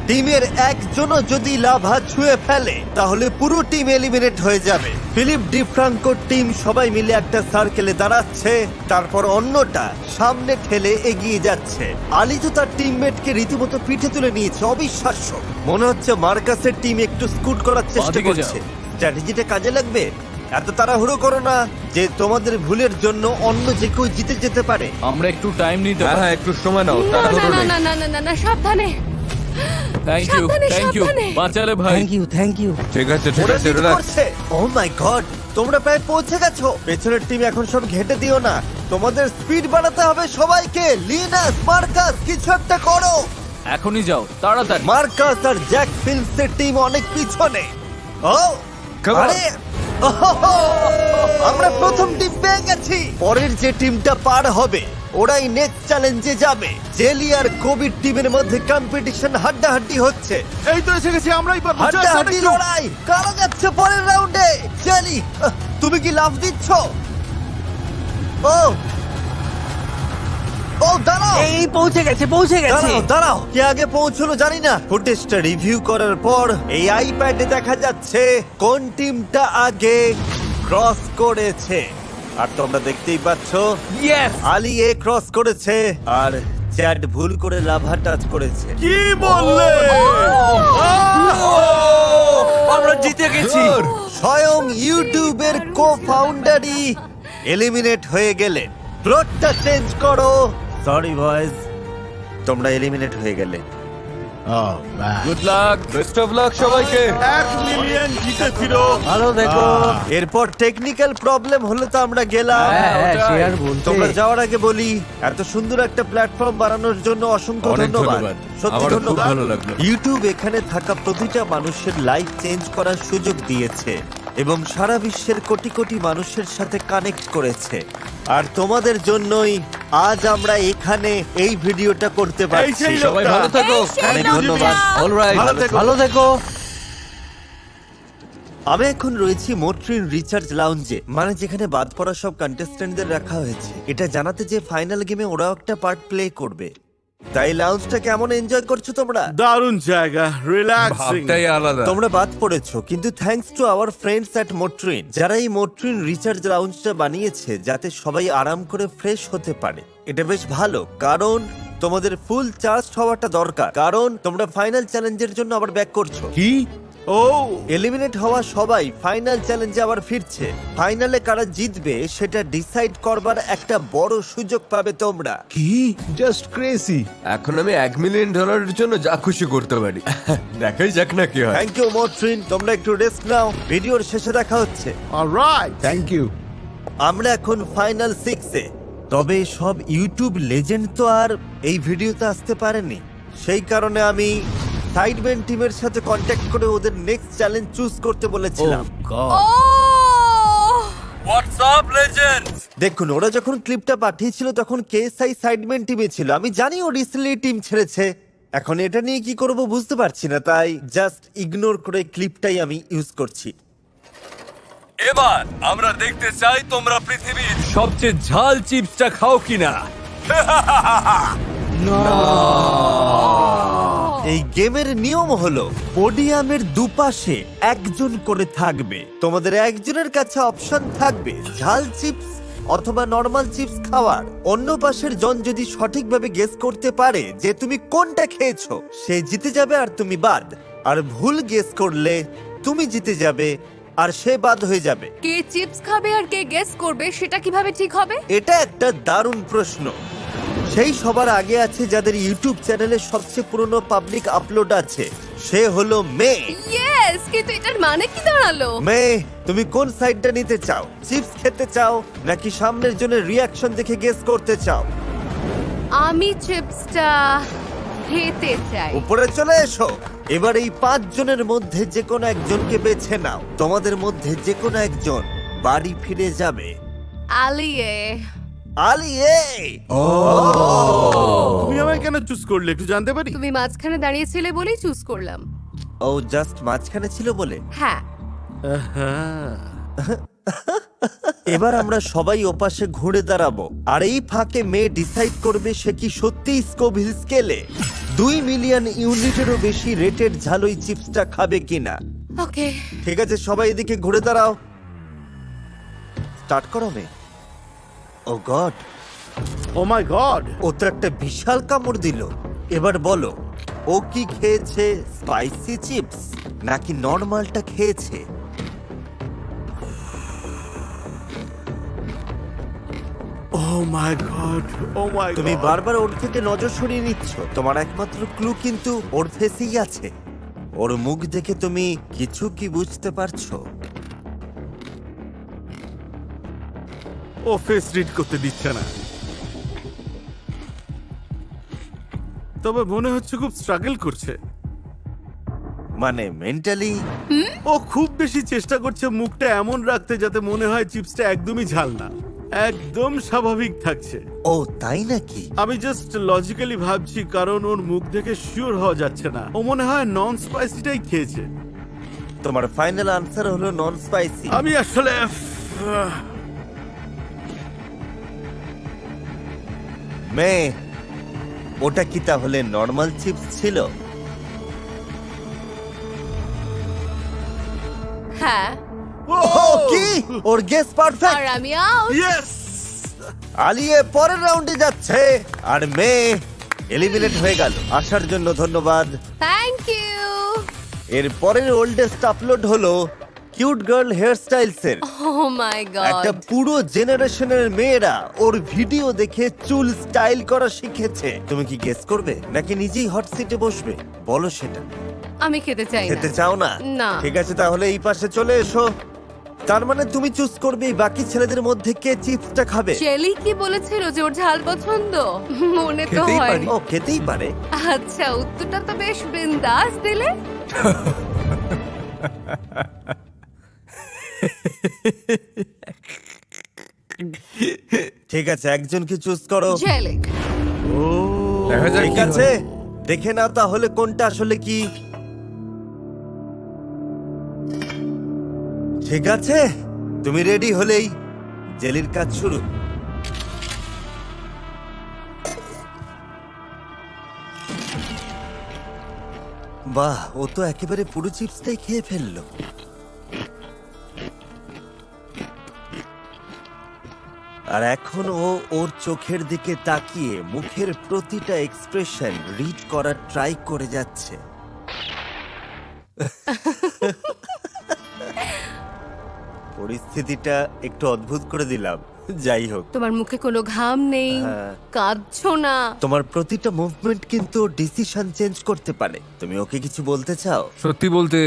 Speaker 1: টিমের একজনও যদি লাভা ছুঁয়ে ফেলে তাহলে পুরো টিম এলিমিনেট হয়ে যাবে। ফিলিপ ডিফ্রাঙ্কোর টিম সবাই মিলে একটা সার্কেলে দাঁড়াচ্ছে, তারপর অন্যটা সামনে ঠেলে এগিয়ে যাচ্ছে। আলি তো তার টিমমেটকে রীতিমতো পিঠে তুলে নিয়েছে, অবিশ্বাস্য। মনে হচ্ছে মার্কাসের টিম একটু স্কুট করার চেষ্টা
Speaker 5: বাঁদিকে
Speaker 1: করছে।
Speaker 5: যাও।
Speaker 1: স্ট্র্যাটেজিটা কাজে লাগবে। এত তাড়াহুড়ো করো না যে তোমাদের ভুলের জন্য অন্য যে কেউ জিতে যেতে পারে।
Speaker 5: আমরা একটু টাইম নিতে
Speaker 3: হ্যাঁ,
Speaker 5: পারি।
Speaker 3: হ্যাঁ, একটু সময় নাও,
Speaker 6: না না
Speaker 3: তাড়াহুড়ো
Speaker 6: না
Speaker 3: নেই।
Speaker 6: না না না না না, সাবধানে।
Speaker 5: থ্যাংক ইউ,
Speaker 6: সাবধানে,
Speaker 5: থ্যাংক ইউ।
Speaker 6: সাবধানে।
Speaker 5: বাঁচালে ভাই।
Speaker 4: Thank you, thank you.
Speaker 3: ঠিক আছে, ঠিক
Speaker 1: ওরা
Speaker 3: আছে,
Speaker 1: lead
Speaker 3: রিল্যাক্স।
Speaker 1: করছে। Oh my God, তোমরা প্রায় পৌঁছে গেছো। পেছনের টিম এখন সব ঘেটে দিও না, তোমাদের স্পিড বাড়াতে হবে সবাইকে। লিনাস, মার্কাস, কিছু একটা করো।
Speaker 5: এখনই যাও, তাড়াতাড়ি।
Speaker 1: মার্কাস আর জ্যাক ফিল্মসের টিম অনেক পিছনে। ও
Speaker 3: Come on.
Speaker 1: আরে ওহো, আমরা প্রথম টিম পেয়ে গেছি। পরের যে টিমটা পার হবে ওরাই নেক্সট চ্যালেঞ্জে যাবে। জেলি আর কোভিড টিমের মধ্যে কম্পিটিশন হাড্ডাহাড্ডি হচ্ছে।
Speaker 8: এই তো এসে গেছি, আমরাই পারবো।
Speaker 1: হাড্ডাহাড্ডি লড়াই, কারা যাচ্ছে পরের রাউন্ডে? জেলি, তুমি কি লাফ দিচ্ছ? ও ও দাঁড়াও,
Speaker 4: এই পৌঁছে গেছে, পৌঁছে গেছে।
Speaker 1: দাঁড়াও দাঁড়াও, কে আগে পৌঁছলো জানি না। ফুটেজটা রিভিউ করার পর এই আইপ্যাডে দেখা যাচ্ছে কোন টিমটা আগে ক্রস করেছে। আর তোমরা দেখতেই পাচ্ছ
Speaker 3: ইয়েস!
Speaker 1: আলি এ ক্রস করেছে আর চ্যাট ভুল করে লাভা টাচ করেছে।
Speaker 8: কি বললে?
Speaker 3: আমরা জিতে গেছি।
Speaker 1: স্বয়ং ইউটিউবের কো ফাউন্ডারই এলিমিনেট হয়ে গেলেন। প্লটটা চেঞ্জ করো। সরি বয়েজ, তোমরা এলিমিনেট হয়ে গেলে।
Speaker 5: Good luck.
Speaker 3: Best of luck সবাইকে।
Speaker 8: 1 মিলিয়ন জিতেছিল।
Speaker 4: ভালো দেখো।
Speaker 1: এরপর টেকনিক্যাল প্রবলেম হলে তো আমরা গেলাম।
Speaker 4: হ্যাঁ হ্যাঁ,
Speaker 5: ওটাই।
Speaker 4: শেয়ার বলতে।
Speaker 1: তোমরা যাওয়ার আগে বলি, এত সুন্দর একটা প্ল্যাটফর্ম বানানোর জন্য অসংখ্য
Speaker 3: অনেক
Speaker 1: ধন্যবাদ।
Speaker 3: ধন্যবাদ।
Speaker 1: সত্যি
Speaker 3: আমারও খুব
Speaker 1: ধন্যবাদ।
Speaker 3: ভালো লাগলো।
Speaker 1: ইউটিউব এখানে থাকা প্রতিটা মানুষের লাইফ চেঞ্জ করার সুযোগ দিয়েছে এবং সারা বিশ্বের কোটি কোটি মানুষের সাথে কানেক্ট করেছে। আর তোমাদের জন্যই আজ আমরা এখানে এই ভিডিওটা করতে
Speaker 8: এই
Speaker 1: পারছি।
Speaker 8: সেই
Speaker 3: সবাই
Speaker 8: লোকটা।
Speaker 3: ভালো থেকো।
Speaker 6: এই সেই
Speaker 1: অনেক
Speaker 6: লোকটা।
Speaker 1: ধন্যবাদ।
Speaker 3: অলরাইট,
Speaker 8: ভালো থেকো।
Speaker 3: ভালো থেকো।
Speaker 1: আমি এখন রয়েছি মোট্রিন রিচার্জ লাউঞ্জে, মানে যেখানে বাদ পড়া সব কন্টেস্ট্যান্টদের রাখা হয়েছে, এটা জানাতে যে ফাইনাল গেমে ওরাও একটা পার্ট প্লে করবে। তাই লাউঞ্জটা কেমন এনজয় করছো তোমরা?
Speaker 8: দারুণ জায়গা, রিল্যাক্সিং।
Speaker 3: ভাবটাই আলাদা।
Speaker 1: তোমরা বাদ পড়েছো, কিন্তু thanks to our friends at Motrin, যারা এই মোট্রিন রিচার্জ লাউঞ্জটা বানিয়েছে যাতে সবাই আরাম করে ফ্রেশ হতে পারে। এটা বেশ ভালো, কারণ তোমাদের ফুল চার্জ হওয়াটা দরকার, কারণ তোমরা ফাইনাল চ্যালেঞ্জের জন্য আবার ব্যাক করছো।
Speaker 3: কি?
Speaker 8: ও
Speaker 1: এলিমিনেট হওয়া সবাই ফাইনাল চ্যালেঞ্জে আবার ফিরছে। ফাইনালে কারা জিতবে সেটা ডিসাইড করবার একটা বড় সুযোগ পাবে তোমরা।
Speaker 2: কি জাস্ট ক্রেজি।
Speaker 3: এখন আমি $1 মিলিয়ন জন্য যা খুশি করতে পারি। দেখাই যাক না কি হয়।
Speaker 1: থ্যাংক ইউ মোট্রিন, তোমরা একটু রেস্ট নাও, ভিডিওর শেষে দেখা হচ্ছে।
Speaker 8: অলরাইট।
Speaker 2: Thank you.
Speaker 1: আমরা এখন ফাইনাল 6-এ। তবে সব ইউটিউব লেজেন্ড তো আর এই ভিডিওতে আসতে পারেনি, সেই কারণে আমি সাইডম্যান টিমের সাথে কন্ট্যাক্ট করে ওদের নেক্সট চ্যালেঞ্জ চুজ করতে বলেছিলাম।
Speaker 6: ও
Speaker 3: হোয়াটসঅ্যাপ লেজেন্ডস।
Speaker 1: দেখুন, ওরা যখন ক্লিপটা পাঠিয়েছিল তখন কেএসআই সাইডম্যান টিমে ছিল। আমি জানি ও রিসেন্টলি টিম ছেড়েছে, এখন এটা নিয়ে কি করব বুঝতে পারছি না, তাই জাস্ট ইগনোর করে ক্লিপটাই আমি ইউজ করছি।
Speaker 3: এবার আমরা দেখতে চাই তোমরা পৃথিবীর সবচেয়ে ঝাল চিপসটা খাও কিনা।
Speaker 1: এই গেমের নিয়ম হলো পোডিয়ামের দুপাশে একজন করে থাকবে। তোমাদের একজনের কাছে অপশন থাকবে ঝাল চিপস অথবা নরমাল চিপস খাওয়ার। অন্য পাশের জন যদি সঠিকভাবে গেস করতে পারে যে তুমি কোনটা খেয়েছো, সে জিতে যাবে আর তুমি বাদ। আর ভুল গেস করলে তুমি জিতে যাবে আর সে বাদ হয়ে যাবে।
Speaker 6: কে চিপস খাবে আর কে গেস করবে সেটা কিভাবে ঠিক হবে?
Speaker 1: এটা একটা দারুণ প্রশ্ন। সেই সবার আগে আছে যাদের ইউটিউব চ্যানেলে সবচেয়ে পুরনো পাবলিক আপলোড আছে, সে হলো মে।
Speaker 6: ইয়েস, কিন্তু এটার মানে কি দাঁড়ালো?
Speaker 1: মে, তুমি কোন সাইডটা নিতে চাও? চিপস খেতে চাও নাকি সামনের জনের রিয়াকশন দেখে গেস করতে চাও?
Speaker 6: আমি চিপসটা খেতে চাই।
Speaker 1: উপরে চলে এসো। এবার এই 5 জনের মধ্যে যে কোনো একজনকে বেছে নাও। তোমাদের মধ্যে যে কোনো একজন বাড়ি ফিরে যাবে।
Speaker 6: আলিয়ে।
Speaker 1: আলিয়ে,
Speaker 8: তুমি আমায় কেন চুজ করলে একটু জানতে পারি?
Speaker 6: তুমি মাঝখানে দাঁড়িয়েছিলে বলেই চুজ করলাম।
Speaker 1: ও জাস্ট মাঝখানে ছিল বলে।
Speaker 6: হ্যাঁ।
Speaker 1: এবার আমরা সবাই ওপাশে ঘুরে দাঁড়াবো, আর এই ফাঁকে মেয়ে ডিসাইড করবে সে কি সত্যি স্কোভিল স্কেলে 2 মিলিয়ন ইউনিটেরও বেশি রেটেড ঝালই চিপসটা খাবে কিনা।
Speaker 6: ওকে।
Speaker 1: ঠিক আছে, সবাই এদিকে ঘুরে দাঁড়াও। স্টার্ট করো মে। ও গড,
Speaker 8: ও মাই গড।
Speaker 1: ও তো একটা বিশাল কামড় দিল। এবার বলো, ও কি খেয়েছে স্পাইসি চিপস নাকি নর্মালটা খেয়েছে?
Speaker 8: ও মাই গড, ও মাই গড।
Speaker 1: তুমি বারবার ওর থেকে নজর সরিয়ে নিচ্ছ। তোমার একমাত্র ক্লু কিন্তু ওর ফেসেই আছে। ওর মুখ দেখে তুমি কিছু কি বুঝতে পারছো?
Speaker 8: ও ফেস রিড করতে দিচ্ছে না, তবে মনে হচ্ছে খুব স্ট্রাগল করছে।
Speaker 1: মানে মেন্টালি?
Speaker 8: ও খুব বেশি চেষ্টা করছে মুখটা এমন রাখতে যাতে মনে হয় চিপসটা একদমই ঝাল না, একদম স্বাভাবিক থাকছে।
Speaker 1: ও তাই নাকি?
Speaker 8: আমি জাস্ট লজিক্যালি ভাবছি, কারণ ওর মুখ দেখে শিওর হওয়া যাচ্ছে না। ও মনে হয় নন স্পাইসিটাই খেয়েছে।
Speaker 1: তোমার ফাইনাল আনসার হলো নন স্পাইসি।
Speaker 8: আমি আসলে
Speaker 1: মেয়ে, ওটা কি তাহলে নর্মাল চিপস ছিল?
Speaker 6: হ্যাঁ।
Speaker 1: ও কি, ওর গেস পারফেক্ট।
Speaker 6: আর আমি আউট।
Speaker 8: ইয়েস।
Speaker 1: আলিয়ে পরের রাউন্ডে যাচ্ছে আর মেয়ে এলিমিনেট হয়ে গেল। আসার জন্য ধন্যবাদ।
Speaker 6: Thank you.
Speaker 1: এর পরের ওল্ডেস্ট আপলোড হলো কিউট গার্ল হেয়ার স্টাইলস এর।
Speaker 6: ও মাই
Speaker 1: একটা
Speaker 6: গড।
Speaker 1: পুরো জেনারেশনের মেয়েরা ওর ভিডিও দেখে চুল স্টাইল করা শিখেছে। তুমি কি গেস করবে নাকি নিজেই হট সিটে বসবে? বলো সেটা।
Speaker 6: আমি খেতে চাই
Speaker 1: খেতে
Speaker 6: না।
Speaker 1: চাও না?
Speaker 6: না।
Speaker 1: ঠিক আছে, তাহলে এই পাশে চলে এসো। তার মানে তুমি চুজ করবে এই বাকি ছেলেদের মধ্যে কে চিপসটা খাবে।
Speaker 6: শেলি কি বলেছিল যে ওর ঝাল পছন্দ? মনে তো
Speaker 3: খেতেই
Speaker 6: হয়।
Speaker 3: পারি।
Speaker 1: ও খেতেই পারে।
Speaker 6: আচ্ছা, উত্তরটা তো বেশ বিন্দাস দিলে।
Speaker 1: ঠিক আছে, একজনকে চুজ করো।
Speaker 6: ঝেলেক।
Speaker 3: দেখা যাক
Speaker 1: ঠিক
Speaker 3: কি
Speaker 1: আছে,
Speaker 3: হয়।
Speaker 1: দেখে নাও তাহলে কোনটা আসলে কি। ঠিক আছে, তুমি রেডি হলেই জেলির কাজ শুরু। বাহ, ও তো একেবারে পুরো চিপসটাই খেয়ে ফেললো। আর এখন ও ওর চোখের দিকে তাকিয়ে মুখের প্রতিটা এক্সপ্রেশন রিড করার ট্রাই করে যাচ্ছে। পরিস্থিতিটা একটু অদ্ভুত করে দিলাম। যাই হোক,
Speaker 6: তোমার মুখে কোনো ঘাম নেই,
Speaker 1: হ্যাঁ।
Speaker 6: কাঁদছো না।
Speaker 1: তোমার প্রতিটা মুভমেন্ট কিন্তু ডিসিশন চেঞ্জ করতে পারে। তুমি ওকে কিছু বলতে চাও?
Speaker 3: সত্যি বলতে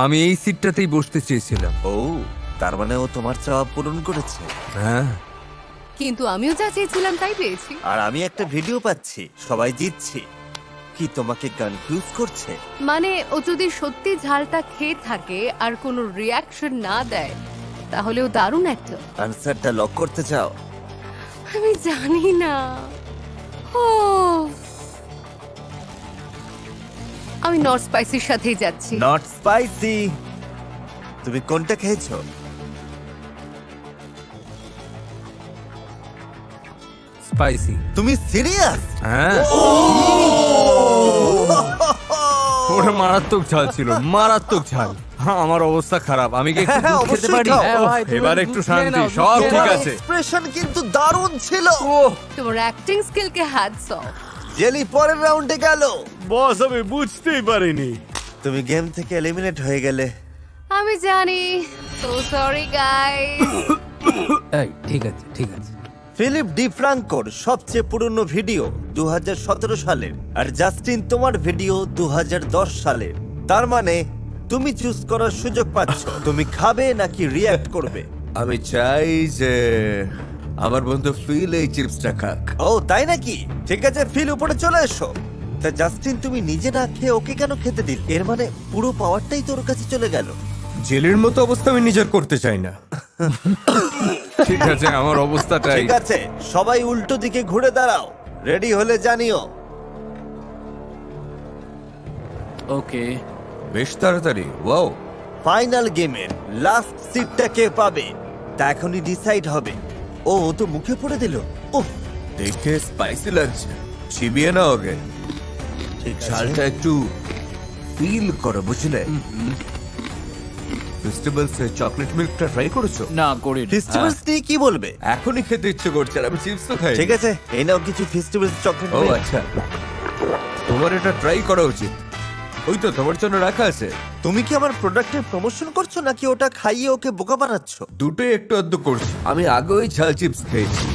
Speaker 3: আমি এই সিটটাতেই বসতে চেয়েছিলাম।
Speaker 1: ও, তার মানে ও তোমার চাওয়া পূরণ করেছে।
Speaker 3: হ্যাঁ,
Speaker 6: কিন্তু আমিও যা চেয়েছিলাম তাই পেয়েছি।
Speaker 1: আর আমি একটা ভিডিও পাচ্ছি, সবাই জিতছি। কি তোমাকে কনফিউজ করছে?
Speaker 6: মানে ও যদি সত্যি ঝালটা খেয়ে থাকে আর কোনো রিয়াকশন না দেয় তাহলে ও দারুণ একটা।
Speaker 1: আনসারটা লক করতে চাও?
Speaker 6: আমি জানি না। ও, আমি নট স্পাইসির সাথেই যাচ্ছি।
Speaker 1: Not spicy. তুমি কোনটা খেয়েছো?
Speaker 3: স্পাইসি।
Speaker 1: তুমি সিরিয়াস?
Speaker 3: হ্যাঁ, ওটা মারাত্মক ঝাল ছিল, মারাত্মক ঝাল। হ্যাঁ, আমার অবস্থা খারাপ। আমি কি একটু
Speaker 1: হ্যাঁ,
Speaker 3: দুধ খেতে
Speaker 1: অবশ্যই
Speaker 3: পারি?
Speaker 1: খাও।
Speaker 4: হ্যাঁ ভাই, তুমি
Speaker 3: এবার
Speaker 4: দুধ
Speaker 3: একটু
Speaker 4: খেয়ে
Speaker 3: শান্তি,
Speaker 4: নাও, দুধ
Speaker 3: সব
Speaker 4: খেয়ে
Speaker 3: ঠিক
Speaker 4: নাও।
Speaker 3: আছে।
Speaker 1: এক্সপ্রেশন কিন্তু দারুণ ছিল।
Speaker 6: তোমার অ্যাক্টিং স্কিলকে হ্যাটস অফ।
Speaker 1: জেলি পরের রাউন্ডে গেল।
Speaker 8: বস, আমি বুঝতেই পারিনি।
Speaker 1: তুমি গেম থেকে এলিমিনেট হয়ে গেলে।
Speaker 6: আমি জানি। So sorry guys.
Speaker 4: এই, ঠিক আছে ঠিক আছে।
Speaker 1: ফিলিপ ডি ফ্রাঙ্কোর সবচেয়ে পুরনো ভিডিও 2017 সালের, আর জাস্টিন তোমার ভিডিও 2010 সালের। তার মানে তুমি চুজ করার সুযোগ পাচ্ছ। তুমি খাবে নাকি রিয়্যাক্ট করবে?
Speaker 9: আমি চাই যে আমার বন্ধু ফিল এই চিপসটা খাক।
Speaker 1: ও তাই নাকি? ঠিক আছে, ফিল উপরে চলে এসো। তা জাস্টিন, তুমি নিজে না খেয়ে ওকে কেন খেতে দিল? এর মানে পুরো পাওয়ারটাই তোর কাছে চলে গেল।
Speaker 9: জেলের মতো অবস্থা আমি নিজের করতে চাই না।
Speaker 3: ঠিক আছে, আমার অবস্থাটাই।
Speaker 1: ঠিক আছে, সবাই উল্টো দিকে ঘুরে দাঁড়াও। রেডি হলে জানিও।
Speaker 5: ওকে,
Speaker 9: বেশ তাড়াতাড়ি। ওয়াও,
Speaker 1: ফাইনাল গেমের লাস্ট সিটটা কে পাবে তা এখনই ডিসাইড হবে। ও তো মুখে পড়ে দিল। ওহ,
Speaker 9: দেখে স্পাইসি লাগছে। চিবিয়ে না ওকে।
Speaker 1: ঠিক আছে।
Speaker 9: ঝালটা একটু ফিল করো, বুঝলে? ফেস্টিভ্যালস এর চকলেট মিল্কটা ট্রাই করেছো?
Speaker 5: না করি।
Speaker 1: ফেস্টিভ্যালস নিয়ে কি বলবে?
Speaker 9: এখনই খেতে ইচ্ছে করছে, আর আমি চিপস তো খাই।
Speaker 1: ঠিক আছে, এই নাও কিছু ফেস্টিভ্যালস চকলেট।
Speaker 9: ও আচ্ছা, তোমার এটা ট্রাই করা উচিত। ওই তো তোমার জন্য রাখা আছে।
Speaker 1: তুমি কি আমার প্রোডাক্টের প্রমোশন করছো নাকি ওটা খাইয়ে ওকে বোকা বানাচ্ছ?
Speaker 9: দুটোই একটু আধটু করছি। আমি আগেই ঝাল চিপস খেয়েছি।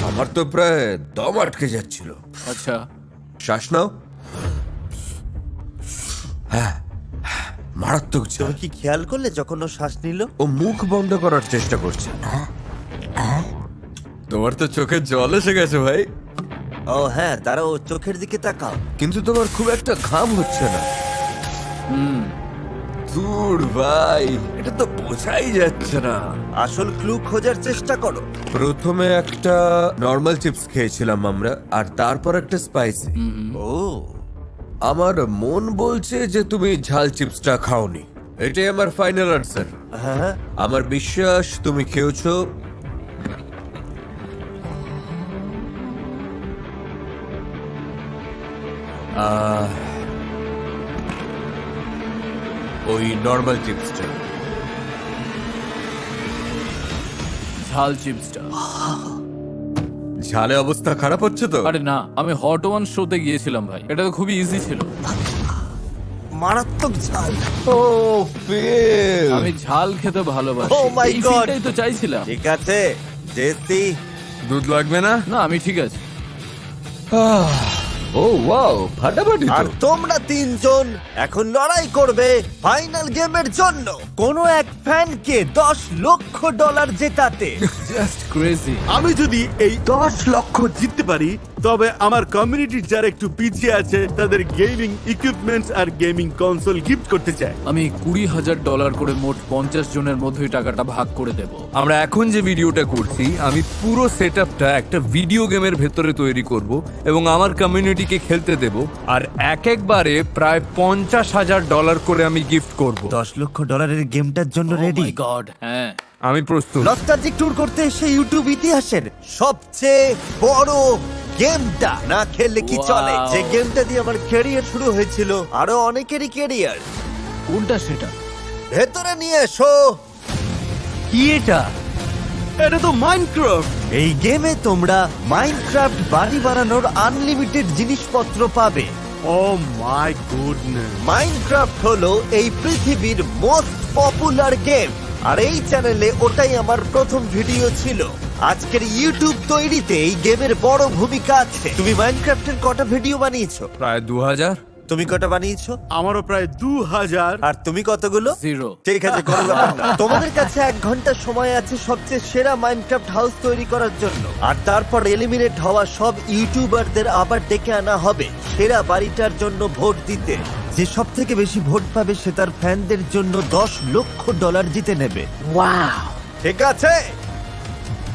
Speaker 9: আমার তো প্রায় দম আটকে যাচ্ছিল।
Speaker 5: আচ্ছা,
Speaker 9: শ্বাস নাও। হ্যাঁ, মারাত্মক ঝাল।
Speaker 1: তুমি কি খেয়াল করলে যখন ও শ্বাস নিল?
Speaker 9: ও মুখ বন্ধ করার চেষ্টা করছে। তোমার তো চোখে জল এসে গেছে ভাই।
Speaker 1: ও হ্যাঁ, দাঁড়াও, ওর চোখের দিকে তাকাও।
Speaker 9: কিন্তু তোমার খুব একটা ঘাম হচ্ছে না। দূর ভাই, এটা তো বোঝাই যাচ্ছে না।
Speaker 1: আসল ক্লু খোঁজার চেষ্টা করো।
Speaker 9: প্রথমে একটা নর্মাল চিপস খেয়েছিলাম আমরা, আর তারপর একটা স্পাইসি।
Speaker 1: ও,
Speaker 9: আমার মন বলছে যে তুমি ঝাল চিপসটা খাওনি। এটাই আমার ফাইনাল আনসার।
Speaker 1: হ্যাঁ,
Speaker 9: আমার বিশ্বাস তুমি খেয়েছো। ওই নর্মাল চিপসটা।
Speaker 5: ঝাল চিপসটা।
Speaker 9: ঝালে অবস্থা খারাপ হচ্ছে তো?
Speaker 5: আরে না, আমি হট ওয়ান শোতে গিয়েছিলাম ভাই, এটা তো খুবই ইজি ছিল।
Speaker 1: মারাত্মক ঝাল।
Speaker 9: ও ফিল,
Speaker 5: আমি ঝাল খেতে ভালোবাসি।
Speaker 1: Oh my
Speaker 5: এই
Speaker 1: God!
Speaker 5: ফিলটাই তো চাইছিলাম।
Speaker 1: ঠিক আছে, জেসি,
Speaker 3: দুধ লাগবে না?
Speaker 5: না, আমি ঠিক আছে।
Speaker 3: ও ওয়াও ফাটাফাটি
Speaker 1: আর
Speaker 3: তো।
Speaker 1: তোমরা তিনজন এখন লড়াই করবে ফাইনাল গেমের জন্য কোনো এক ফ্যানকে $10 লক্ষ জেতাতে।
Speaker 5: Just crazy.
Speaker 8: আমি যদি এই 10 লক্ষ জিততে পারি তবে আমার কমিউনিটির যারা একটু পিছিয়ে আছে তাদের গেমিং ইকুইপমেন্টস আর গেমিং কনসোল গিফট করতে চাই।
Speaker 5: আমি $20,000 করে মোট 50 জনের মধ্যেই টাকাটা ভাগ করে দেব।
Speaker 3: আমরা এখন যে ভিডিওটা করছি আমি পুরো সেটআপটা একটা ভিডিও গেমের ভেতরে তৈরি করব এবং আমার কমিউনিটিকে খেলতে দেব আর একবারে প্রায় $50,000 করে আমি গিফট করব।
Speaker 1: $10 লক্ষ গেমটার জন্য রেডি?
Speaker 5: মাই গড, হ্যাঁ।
Speaker 3: আমি প্রস্তুত।
Speaker 1: নস্টালজিক ট্যুর করতে এসে ইউটিউব ইতিহাসের সবচেয়ে বড় গেমটা না খেললে কি চলে?
Speaker 5: Wow.
Speaker 1: যে গেমটা দিয়ে আমার ক্যারিয়ার শুরু হয়েছিল, আরো অনেকেরই ক্যারিয়ার।
Speaker 5: কোনটা সেটা?
Speaker 1: ভেতরে নিয়ে এসো।
Speaker 3: কি এটা?
Speaker 8: এটা তো মাইনক্রাফট।
Speaker 1: এই গেমে তোমরা মাইনক্রাফট বাড়ি বানানোর আনলিমিটেড জিনিসপত্র পাবে।
Speaker 8: ও মাই গুডনেস।
Speaker 1: মাইনক্রাফট হলো এই পৃথিবীর মোস্ট পপুলার গেম, আর এই চ্যানেলে ওটাই আমার প্রথম ভিডিও ছিল। আজকের ইউটিউব তৈরিতে এই গেমের বড় ভূমিকা আছে। তুমি মাইনক্রাফটের কটা ভিডিও বানিয়েছো?
Speaker 3: প্রায় 2000।
Speaker 1: তুমি কটা বানিয়েছো?
Speaker 8: আমারও প্রায় 2000।
Speaker 1: আর তুমি কতগুলো?
Speaker 5: 0।
Speaker 1: ঠিক আছে, কোনো ব্যাপার না। তোমাদের কাছে 1 ঘন্টা সময় আছে সবচেয়ে সেরা মাইনক্রাফট হাউস তৈরি করার জন্য, আর তারপর এলিমিনেট হওয়া সব ইউটিউবারদের আবার ডেকে আনা হবে সেরা বাড়িটার জন্য ভোট দিতে। যে সব থেকে বেশি ভোট পাবে সে তার ফ্যানদের জন্য $10 লক্ষ জিতে নেবে। ওয়াও! ঠিক আছে,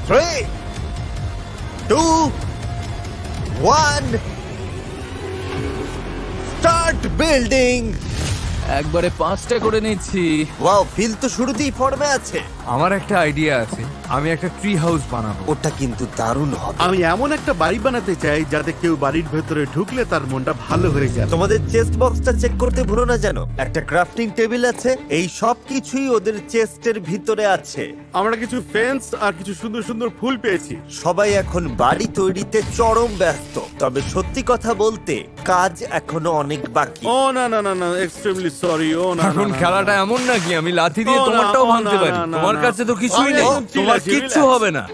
Speaker 1: 3, 2, 1, স্টার্ট বিল্ডিং।
Speaker 5: একবারে 5টা করে নিচ্ছি।
Speaker 1: ওয়াও, ফিল তো শুরুতেই ফর্মে আছে।
Speaker 3: আমার একটা আইডিয়া আছে, আমি একটা ট্রি হাউস বানাবো।
Speaker 1: ওটা কিন্তু দারুণ হবে।
Speaker 8: আমি এমন একটা বাড়ি বানাতে চাই যাতে কেউ বাড়ির ভেতরে ঢুকলে তার মনটা ভালো হয়ে যায়।
Speaker 1: তোমাদের চেস্ট বক্সটা চেক করতে ভুলো না যেন। একটা ক্রাফটিং টেবিল আছে, এই সব কিছুই ওদের চেস্টের ভিতরে আছে।
Speaker 8: আমরা কিছু ফেন্স আর কিছু সুন্দর সুন্দর ফুল পেয়েছি।
Speaker 1: সবাই এখন বাড়ি তৈরিতে চরম ব্যস্ত, তবে সত্যি কথা বলতে কাজ এখনো অনেক বাকি।
Speaker 8: ও না না না না, এক্সট্রিমলি সরি। ও না,
Speaker 3: এখন
Speaker 8: না, না,
Speaker 3: খেলাটা
Speaker 8: না।
Speaker 3: এমন নাকি আমি লাথি দিয়ে
Speaker 8: ও না,
Speaker 3: তোমারটাও
Speaker 8: ও
Speaker 3: ভাঙতে
Speaker 8: না,
Speaker 3: পারি?
Speaker 8: না, না,
Speaker 3: তোমার
Speaker 8: না।
Speaker 3: কাছে তো কিছুই
Speaker 8: আমি
Speaker 3: নেই,
Speaker 8: একদম chill
Speaker 3: তোমার
Speaker 8: আছি,
Speaker 3: কিচ্ছু
Speaker 8: relax।
Speaker 3: হবে না,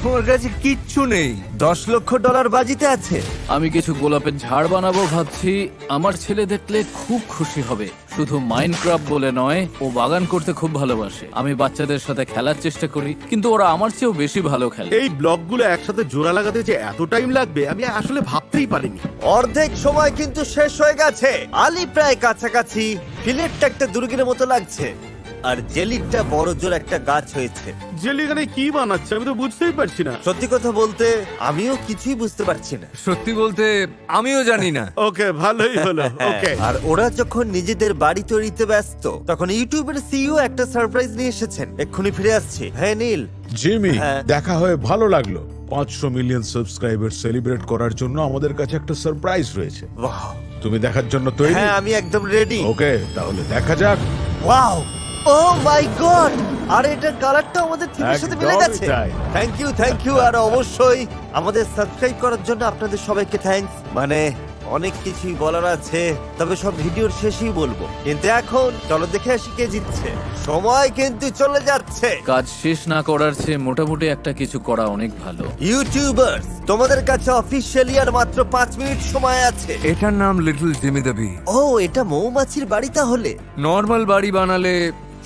Speaker 3: তোমার কাছে কিচ্ছু নেই।
Speaker 1: $10 লক্ষ বাজিতে আছে।
Speaker 5: আমি কিছু গোলাপের ঝাড় বানাবো ভাবছি। আমার ছেলে দেখলে খুব খুশি হবে। শুধু মাইনক্রাফট বলে নয়, ও বাগান করতে খুব ভালোবাসে। আমি বাচ্চাদের সাথে খেলার চেষ্টা করি, কিন্তু ওরা আমার চেয়েও বেশি ভালো খেলে।
Speaker 8: এই ব্লকগুলো একসাথে জোড়া লাগাতে যে এত টাইম লাগবে আমি আসলে ভাবতেই পারিনি।
Speaker 1: অর্ধেক সময় কিন্তু শেষ হয়ে গেছে। আলি প্রায় কাছাকাছি। ফিলেটটা একটা দুর্গের মতো লাগছে, আর জেলিটা বড় জোর একটা গাছ হয়েছে।
Speaker 8: জেলি এখানে কি বানাচ্ছে আমি তো বুঝতেই পারছি না।
Speaker 1: সত্যি কথা বলতে আমিও কিছুই বুঝতে পারছি না।
Speaker 3: সত্যি বলতে আমিও জানি না।
Speaker 8: ওকে, ভালোই হলো। ওকে,
Speaker 1: আর ওরা যখন নিজেদের বাড়ি তৈরিতে ব্যস্ত, তখন ইউটিউবের সিইও একটা সারপ্রাইজ নিয়ে এসেছেন। এক্ষুনি ফিরে আসছি। হ্যাঁ নীল।
Speaker 2: জিমি,
Speaker 1: হ্যাঁ।
Speaker 2: দেখা হয়ে ভালো লাগলো। 500 মিলিয়ন সাবস্ক্রাইবার সেলিব্রেট করার জন্য আমাদের কাছে একটা সারপ্রাইজ রয়েছে।
Speaker 1: ওয়াও!
Speaker 2: তুমি দেখার জন্য তৈরি?
Speaker 1: হ্যাঁ, আমি একদম রেডি।
Speaker 2: ওকে, তাহলে দেখা যাক।
Speaker 1: ওয়াও! ও মাই গড! আর এটার কালারটা আমাদের থিমের সাথে মিলে
Speaker 2: একদমই
Speaker 1: গেছে।
Speaker 2: তাই।
Speaker 1: Thank you. আর অবশ্যই আমাদের সাবস্ক্রাইব করার জন্য আপনাদের সবাইকে থ্যাঙ্কস। মানে অনেক কিছুই বলার আছে, তবে সব ভিডিওর শেষেই বলবো। কিন্তু এখন চলো দেখে আসি কে জিতছে। সময় কিন্তু চলে যাচ্ছে।
Speaker 5: কাজ শেষ না করার চেয়ে মোটামুটি একটা কিছু করা অনেক ভালো।
Speaker 1: ইউটিউবার্স, তোমাদের কাছে অফিসিয়ালি আর মাত্র 5 মিনিট সময় আছে।
Speaker 3: এটার নাম লিটল জিমি দ্য বি।
Speaker 1: ও, এটা মৌমাছির বাড়ি তাহলে?
Speaker 3: নর্মাল বাড়ি বানালে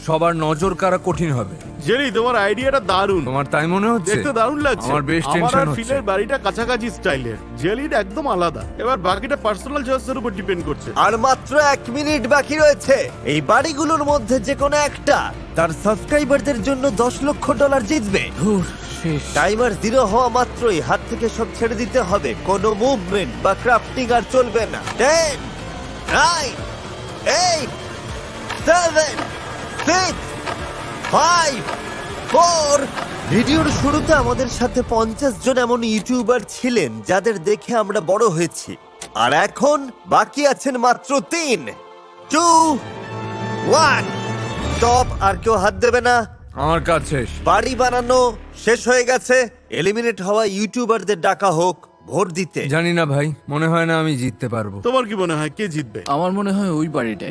Speaker 3: সবার নজর কাড়া কঠিন হবে।
Speaker 8: জেলি তোমার আইডিয়াটা দারুণ।
Speaker 3: তোমার তাই মনে হচ্ছে?
Speaker 8: দেখতে দারুণ লাগছে।
Speaker 3: আমার বেশ
Speaker 8: আমার
Speaker 3: টেনশন
Speaker 8: আর
Speaker 3: হচ্ছে।
Speaker 8: ফিলের বাড়িটা কাছাকাছি স্টাইলের, জেলির একদম আলাদা। এবার বাকিটা পার্সোনাল চয়েসের উপর ডিপেন্ড করছে।
Speaker 1: আর মাত্র 1 মিনিট বাকি রয়েছে। এই বাড়িগুলোর মধ্যে যে কোনো একটা তার সাবস্ক্রাইবারদের জন্য $10 লক্ষ জিতবে।
Speaker 5: ধুর, শেষ।
Speaker 1: টাইমার 0 হওয়া মাত্রই হাত থেকে সব ছেড়ে দিতে হবে। কোনো মুভমেন্ট বা ক্রাফটিং আর চলবে না। 10, 9, 8, 7, 6, 5, 4। ভিডিওর শুরুতে আমাদের সাথে 50 জন এমন ইউটিউবার ছিলেন যাদের দেখে আমরা বড় হয়েছি, আর এখন বাকি আছেন মাত্র 3, 2, 1। স্টপ। আর কেউ হাত দেবে না।
Speaker 3: আমার কাজ শেষ।
Speaker 1: বাড়ি বানানো শেষ হয়ে গেছে। এলিমিনেট হওয়া ইউটিউবারদের ডাকা হোক ভোট দিতে।
Speaker 3: জানি না ভাই, মনে হয় না আমি জিততে পারবো।
Speaker 8: তোমার কি মনে হয় কে জিতবে?
Speaker 5: আমার মনে হয় ওই বাড়িটাই।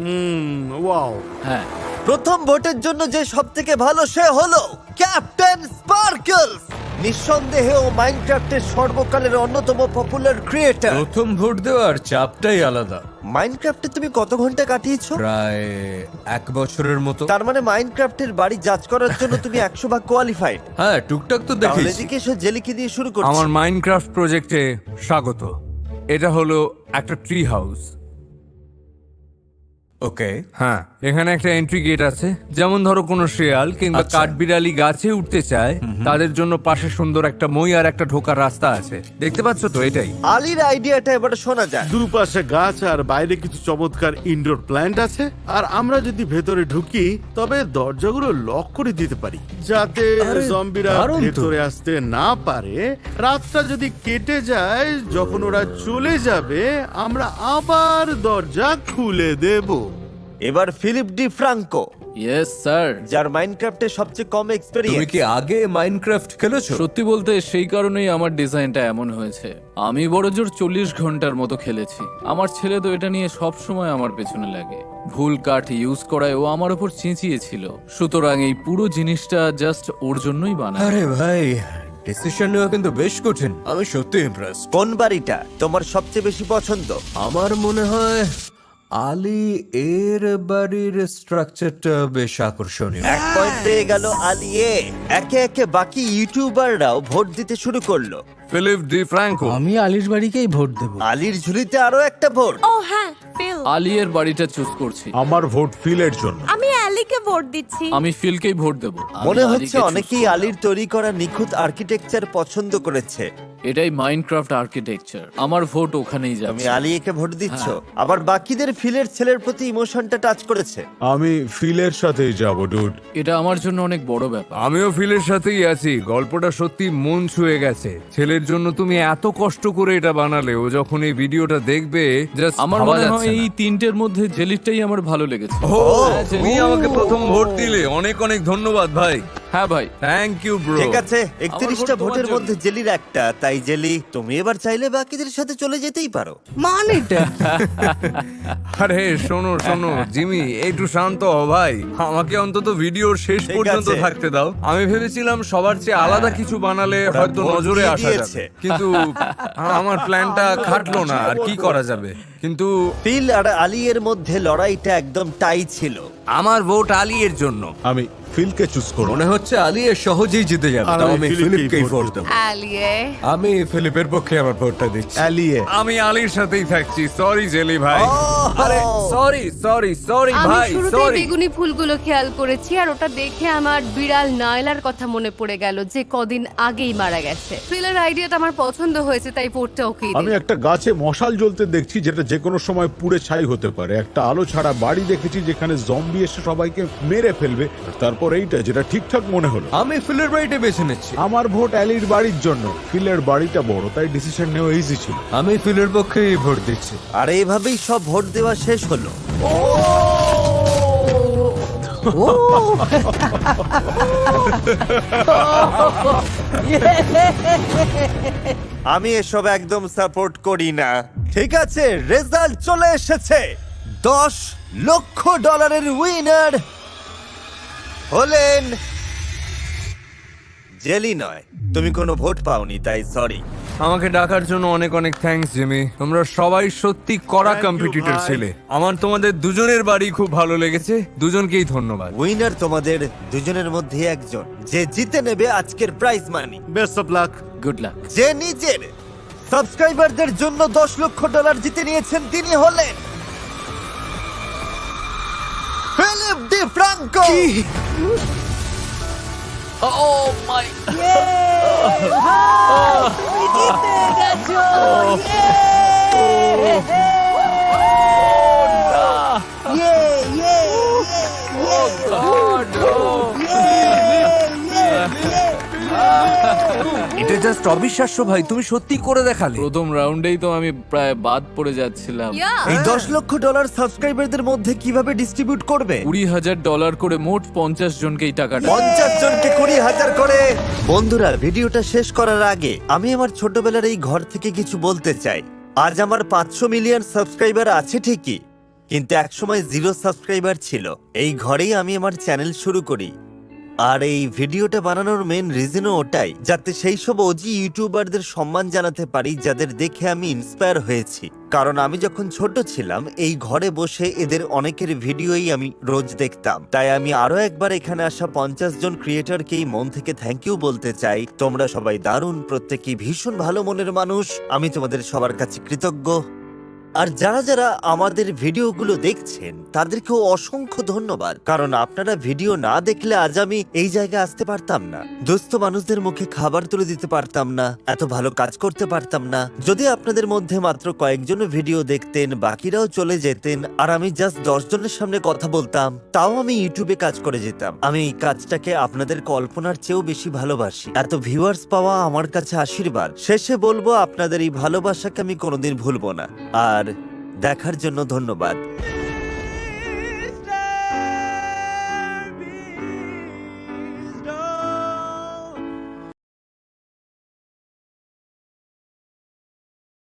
Speaker 8: ওয়াও।
Speaker 5: হ্যাঁ।
Speaker 1: প্রথম ভোটের জন্য যে সব থেকে ভালো সে হলো ক্যাপ্টেন স্পার্কলস। নিঃসন্দেহে ও মাইনক্রাফটের সর্বকালের অন্যতম পপুলার ক্রিয়েটর।
Speaker 9: প্রথম ভোট দেওয়ার চাপটাই আলাদা।
Speaker 1: মাইনক্রাফটে তুমি কত ঘন্টা কাটিয়েছো?
Speaker 9: প্রায় 1 বছরের মতো।
Speaker 1: তার মানে মাইনক্রাফটের বাড়ি জাজ করার জন্য তুমি 100 ভাগ কোয়ালিফাইড।
Speaker 9: হ্যাঁ, টুকটাক তো
Speaker 1: তাহলে
Speaker 9: দেখেছি।
Speaker 1: এদিকে এসো, জেলিকে দিয়ে শুরু করছি।
Speaker 3: আমার মাইনক্রাফট প্রজেক্টে স্বাগত। এটা হলো একটা ট্রি হাউস।
Speaker 9: ওকে,
Speaker 3: হ্যাঁ, এখানে একটা এন্ট্রি গেট আছে। যেমন ধরো কোনো শেয়াল কিংবা
Speaker 9: আচ্ছা।
Speaker 3: কাঠবিড়ালি গাছে উঠতে চায়, তাদের জন্য পাশে সুন্দর একটা মই আর একটা ঢোকার রাস্তা আছে। দেখতে পাচ্ছ তো? এটাই।
Speaker 1: আলির আইডিয়াটা এবার শোনা যায়।
Speaker 8: দুপাশে গাছ আর বাইরে কিছু চমৎকার ইনডোর প্ল্যান্ট আছে। আর আমরা যদি ভেতরে ঢুকি তবে দরজাগুলো লক করে দিতে পারি, যাতে
Speaker 9: আরে,
Speaker 8: জম্বিরা
Speaker 9: দারুণ তো।
Speaker 8: ভেতরে আসতে না পারে। রাতটা যদি কেটে যায়, যখন ওরা চলে যাবে আমরা আবার দরজা খুলে দেব।
Speaker 1: এবার Philip DeFranco,
Speaker 5: yes sir.
Speaker 1: যার মাইনক্রাফটে সবচেয়ে কম
Speaker 9: তুমি
Speaker 1: এক্সপেরিয়েন্স।
Speaker 9: কি আগে মাইনক্রাফট খেলেছো?
Speaker 5: সত্যি বলতে সেই কারণেই আমার ডিজাইনটা এমন হয়েছে। আমি বড়জোর 40 ঘন্টার মতো খেলেছি। আমার ছেলে তো এটা নিয়ে সব সময় আমার পেছনে লাগে। ভুল কাঠ ইউজ করায় ও আমার উপর চেঁচিয়েছিল। সুতরাং এই পুরো জিনিসটা জাস্ট ওর জন্যই বানানো।
Speaker 9: আরে ভাই, ডিসিশন নেওয়া কিন্তু বেশ কঠিন। আমি সত্যি ইমপ্রেসড।
Speaker 1: কোন বাড়িটা তোমার সবচেয়ে বেশি পছন্দ?
Speaker 9: আমার মনে হয় আলী এর বাড়ির স্ট্রাকচারটা বেশ আকর্ষণীয়।
Speaker 1: 1 পয়েন্ট পেয়ে গেল আলিয়ে। একে একে বাকি ইউটিউবাররাও ভোট দিতে শুরু করলো।
Speaker 3: Philip DeFranco.
Speaker 4: আমি আলির বাড়িকেই ভোট দেব।
Speaker 1: আলির ঝুলিতে আরো একটা ভোট।
Speaker 10: ও হ্যাঁ, ফিল।
Speaker 5: আলিয়ের বাড়িটা চুজ করছি।
Speaker 2: আমার ভোট ফিলের জন্য।
Speaker 10: আমি অ্যালিকে ভোট দিচ্ছি।
Speaker 5: আমি ফিলকেই ভোট দেব।
Speaker 1: মনে হচ্ছে অনেকেই আলির তৈরি করা নিখুঁত আর্কিটেকচার পছন্দ করেছে।
Speaker 5: এটাই মাইনক্রাফট আর্কিটেকচার। আমার ভোট ওখানেই
Speaker 1: তুমি
Speaker 5: যাবে।
Speaker 1: আলিয়েকে ভোট দিচ্ছ, আবার বাকিদের ফিলের ছেলের প্রতি ইমোশনটা টাচ করেছে।
Speaker 2: আমি ফিলের সাথেই যাব ডুড।
Speaker 5: এটা আমার জন্য অনেক বড় ব্যাপার।
Speaker 3: আমিও ফিলের সাথেই আছি। গল্পটা সত্যি মন ছুঁয়ে গেছে। ছেলের জন্য তুমি এত কষ্ট করে এটা বানালে, ও যখন এই ভিডিওটা দেখবে just
Speaker 5: আমার
Speaker 3: ভাবা
Speaker 5: মনে
Speaker 3: যাচ্ছে
Speaker 5: হয়
Speaker 3: না।
Speaker 5: এই তিনটের মধ্যে জেলিটাই আমার ভালো লেগেছে।
Speaker 3: ও, তুমি আমাকে প্রথম ভোট দিলে, অনেক অনেক ধন্যবাদ ভাই।
Speaker 5: হ্যাঁ ভাই।
Speaker 3: Thank you bro.
Speaker 1: ঠিক আছে, 31টা
Speaker 5: ভোট তোমার
Speaker 1: ভোটের
Speaker 5: জন্য।
Speaker 1: মধ্যে জেলির একটা। তাই জেলি, তুমি এবার চাইলে বাকিদের সাথে চলে যেতেই পারো।
Speaker 4: মানেটা
Speaker 3: আরে শোনো শোনো জিমি, একটু শান্ত হও ভাই। আমাকে অন্তত ভিডিওর শেষ
Speaker 1: ঠিক
Speaker 3: পর্যন্ত
Speaker 1: আছে।
Speaker 3: থাকতে দাও। আমি ভেবেছিলাম সবার চেয়ে আলাদা কিছু বানালে
Speaker 1: ওরা
Speaker 3: হয়তো
Speaker 1: ভোট
Speaker 3: নজরে
Speaker 1: দিয়ে
Speaker 3: আসা
Speaker 1: দিয়েছে।
Speaker 3: যাবে, কিন্তু আমার প্ল্যানটা খাটলো না। আর কি করা যাবে? কিন্তু
Speaker 1: ফিল আর আলিয়ের মধ্যে লড়াইটা একদম টাই ছিল।
Speaker 3: আমার ভোট আলিয়ের জন্য।
Speaker 2: আমি ফিলকে চুজ করব।
Speaker 9: মনে হচ্ছে আলী এর সহজেই জিতে যাবে।
Speaker 8: আর
Speaker 9: তাও
Speaker 8: আমি
Speaker 9: আমি
Speaker 8: ফিলিপকেই
Speaker 9: ফিলিপকেই
Speaker 8: ভোট
Speaker 9: ভোট
Speaker 8: দেব।
Speaker 9: দেব।
Speaker 6: আলিয়ে।
Speaker 9: আমি ফিলিপের পক্ষে আমার ভোটটা দিচ্ছি।
Speaker 2: অ্যালিয়ে।
Speaker 3: আমি আলির সাথেই থাকছি। সরি জেলি ভাই।
Speaker 1: Oh!
Speaker 3: আরে সরি সরি সরি
Speaker 6: আমি
Speaker 3: ভাই,
Speaker 6: শুরুতে
Speaker 3: সরি।
Speaker 6: বেগুনি ফুলগুলো খেয়াল করেছি, আর ওটা দেখে আমার বিড়াল নায়লার কথা মনে পড়ে গেল, যে কদিন আগেই মারা গেছে। ফিলের আইডিয়াটা আমার পছন্দ হয়েছে, তাই ভোটটা ওকেই
Speaker 2: আমি
Speaker 6: দিই।
Speaker 2: একটা গাছে মশাল জ্বলতে দেখছি, যেটা যে কোনো সময় পুড়ে ছাই হতে পারে। একটা আলো ছাড়া বাড়ি দেখেছি যেখানে জম্বি এসে সবাইকে মেরে ফেলবে। আর তারপর এইটা, যেটা ঠিকঠাক মনে হলো।
Speaker 9: আমি ফিলের বাড়িটা বেছে নিচ্ছি।
Speaker 2: আমার ভোট অ্যালির বাড়ির জন্য। ফিলের বাড়িটা বড়, তাই ডিসিশন নেওয়া ইজি ছিল।
Speaker 9: আমি ফিলের পক্ষেই ভোট দিচ্ছি।
Speaker 1: আর এইভাবেই সব ভোট দেওয়া শেষ হলো। আমি এসব একদম সাপোর্ট করি না। ঠিক আছে, রেজাল্ট চলে এসেছে। $10 লক্ষ উইনার হলেন জেলি। নয়, তুমি কোনো ভোট পাওনি, তাই সরি।
Speaker 3: আমাকে ডাকার জন্য অনেক অনেক থ্যাঙ্কস জিমি। তোমরা সবাই সত্যি কড়া
Speaker 8: Thank you,
Speaker 3: কম্পিটিটর
Speaker 8: ভাই।
Speaker 3: ছিলে। আমার তোমাদের দুজনের বাড়ি খুব ভালো লেগেছে। দুজনকেই ধন্যবাদ।
Speaker 1: উইনার তোমাদের দুজনের মধ্যে একজন, যে জিতে নেবে আজকের prize money.
Speaker 8: Best of luck.
Speaker 5: Good luck.
Speaker 1: যে নিজের সাবস্ক্রাইবারদের জন্য $10 লক্ষ জিতে নিয়েছেন, তিনি হলেন ফিলিপ ডি ফ্রাঙ্কো।
Speaker 3: এটা জাস্ট অবিশ্বাস্য ভাই, তুমি সত্যি করে দেখালে।
Speaker 5: প্রথম রাউন্ডেই তো আমি প্রায় বাদ পড়ে যাচ্ছিলাম।
Speaker 1: এই $10 লক্ষ সাবস্ক্রাইবারদের মধ্যে কিভাবে ডিস্ট্রিবিউট করবে?
Speaker 5: $20,000 করে মোট 50 জনকেই টাকাটা।
Speaker 1: 50 জনকে 20,000 করে। বন্ধুরা, ভিডিওটা শেষ করার আগে আমি আমার ছোটবেলার এই ঘর থেকে কিছু বলতে চাই। আজ আমার 500 মিলিয়ন সাবস্ক্রাইবার আছে ঠিকই, কিন্তু একসময় 0 সাবস্ক্রাইবার ছিল। এই ঘরেই আমি আমার চ্যানেল শুরু করি। আর এই ভিডিওটা বানানোর মেন রিজনও ওটাই, যাতে সেই সব ওজি ইউটিউবারদের সম্মান জানাতে পারি যাদের দেখে আমি ইন্সপায়ার হয়েছি। কারণ আমি যখন ছোট ছিলাম এই ঘরে বসে এদের অনেকের ভিডিওই আমি রোজ দেখতাম। তাই আমি আরো একবার এখানে আসা 50 জন ক্রিয়েটরকেই মন থেকে থ্যাংক ইউ বলতে চাই। তোমরা সবাই দারুণ, প্রত্যেকেই ভীষণ ভালো মনের মানুষ। আমি তোমাদের সবার কাছে কৃতজ্ঞ। আর যারা যারা আমাদের ভিডিওগুলো দেখছেন তাদেরকেও অসংখ্য ধন্যবাদ, কারণ আপনারা ভিডিও না দেখলে আজ আমি এই জায়গায় আসতে পারতাম না, দুস্থ মানুষদের মুখে খাবার তুলে দিতে পারতাম না, এত ভালো কাজ করতে পারতাম না। যদি আপনাদের মধ্যে মাত্র কয়েকজন ভিডিও দেখতেন, বাকিরাও চলে যেতেন আর আমি জাস্ট 10 জনের সামনে কথা বলতাম, তাও আমি ইউটিউবে কাজ করে যেতাম। আমি এই কাজটাকে আপনাদের কল্পনার চেয়েও বেশি ভালোবাসি। এত ভিউয়ার্স পাওয়া আমার কাছে আশীর্বাদ। শেষে বলবো, আপনাদের এই ভালোবাসাকে আমি কোনোদিন ভুলবো না। আর দেখার জন্য ধন্যবাদ।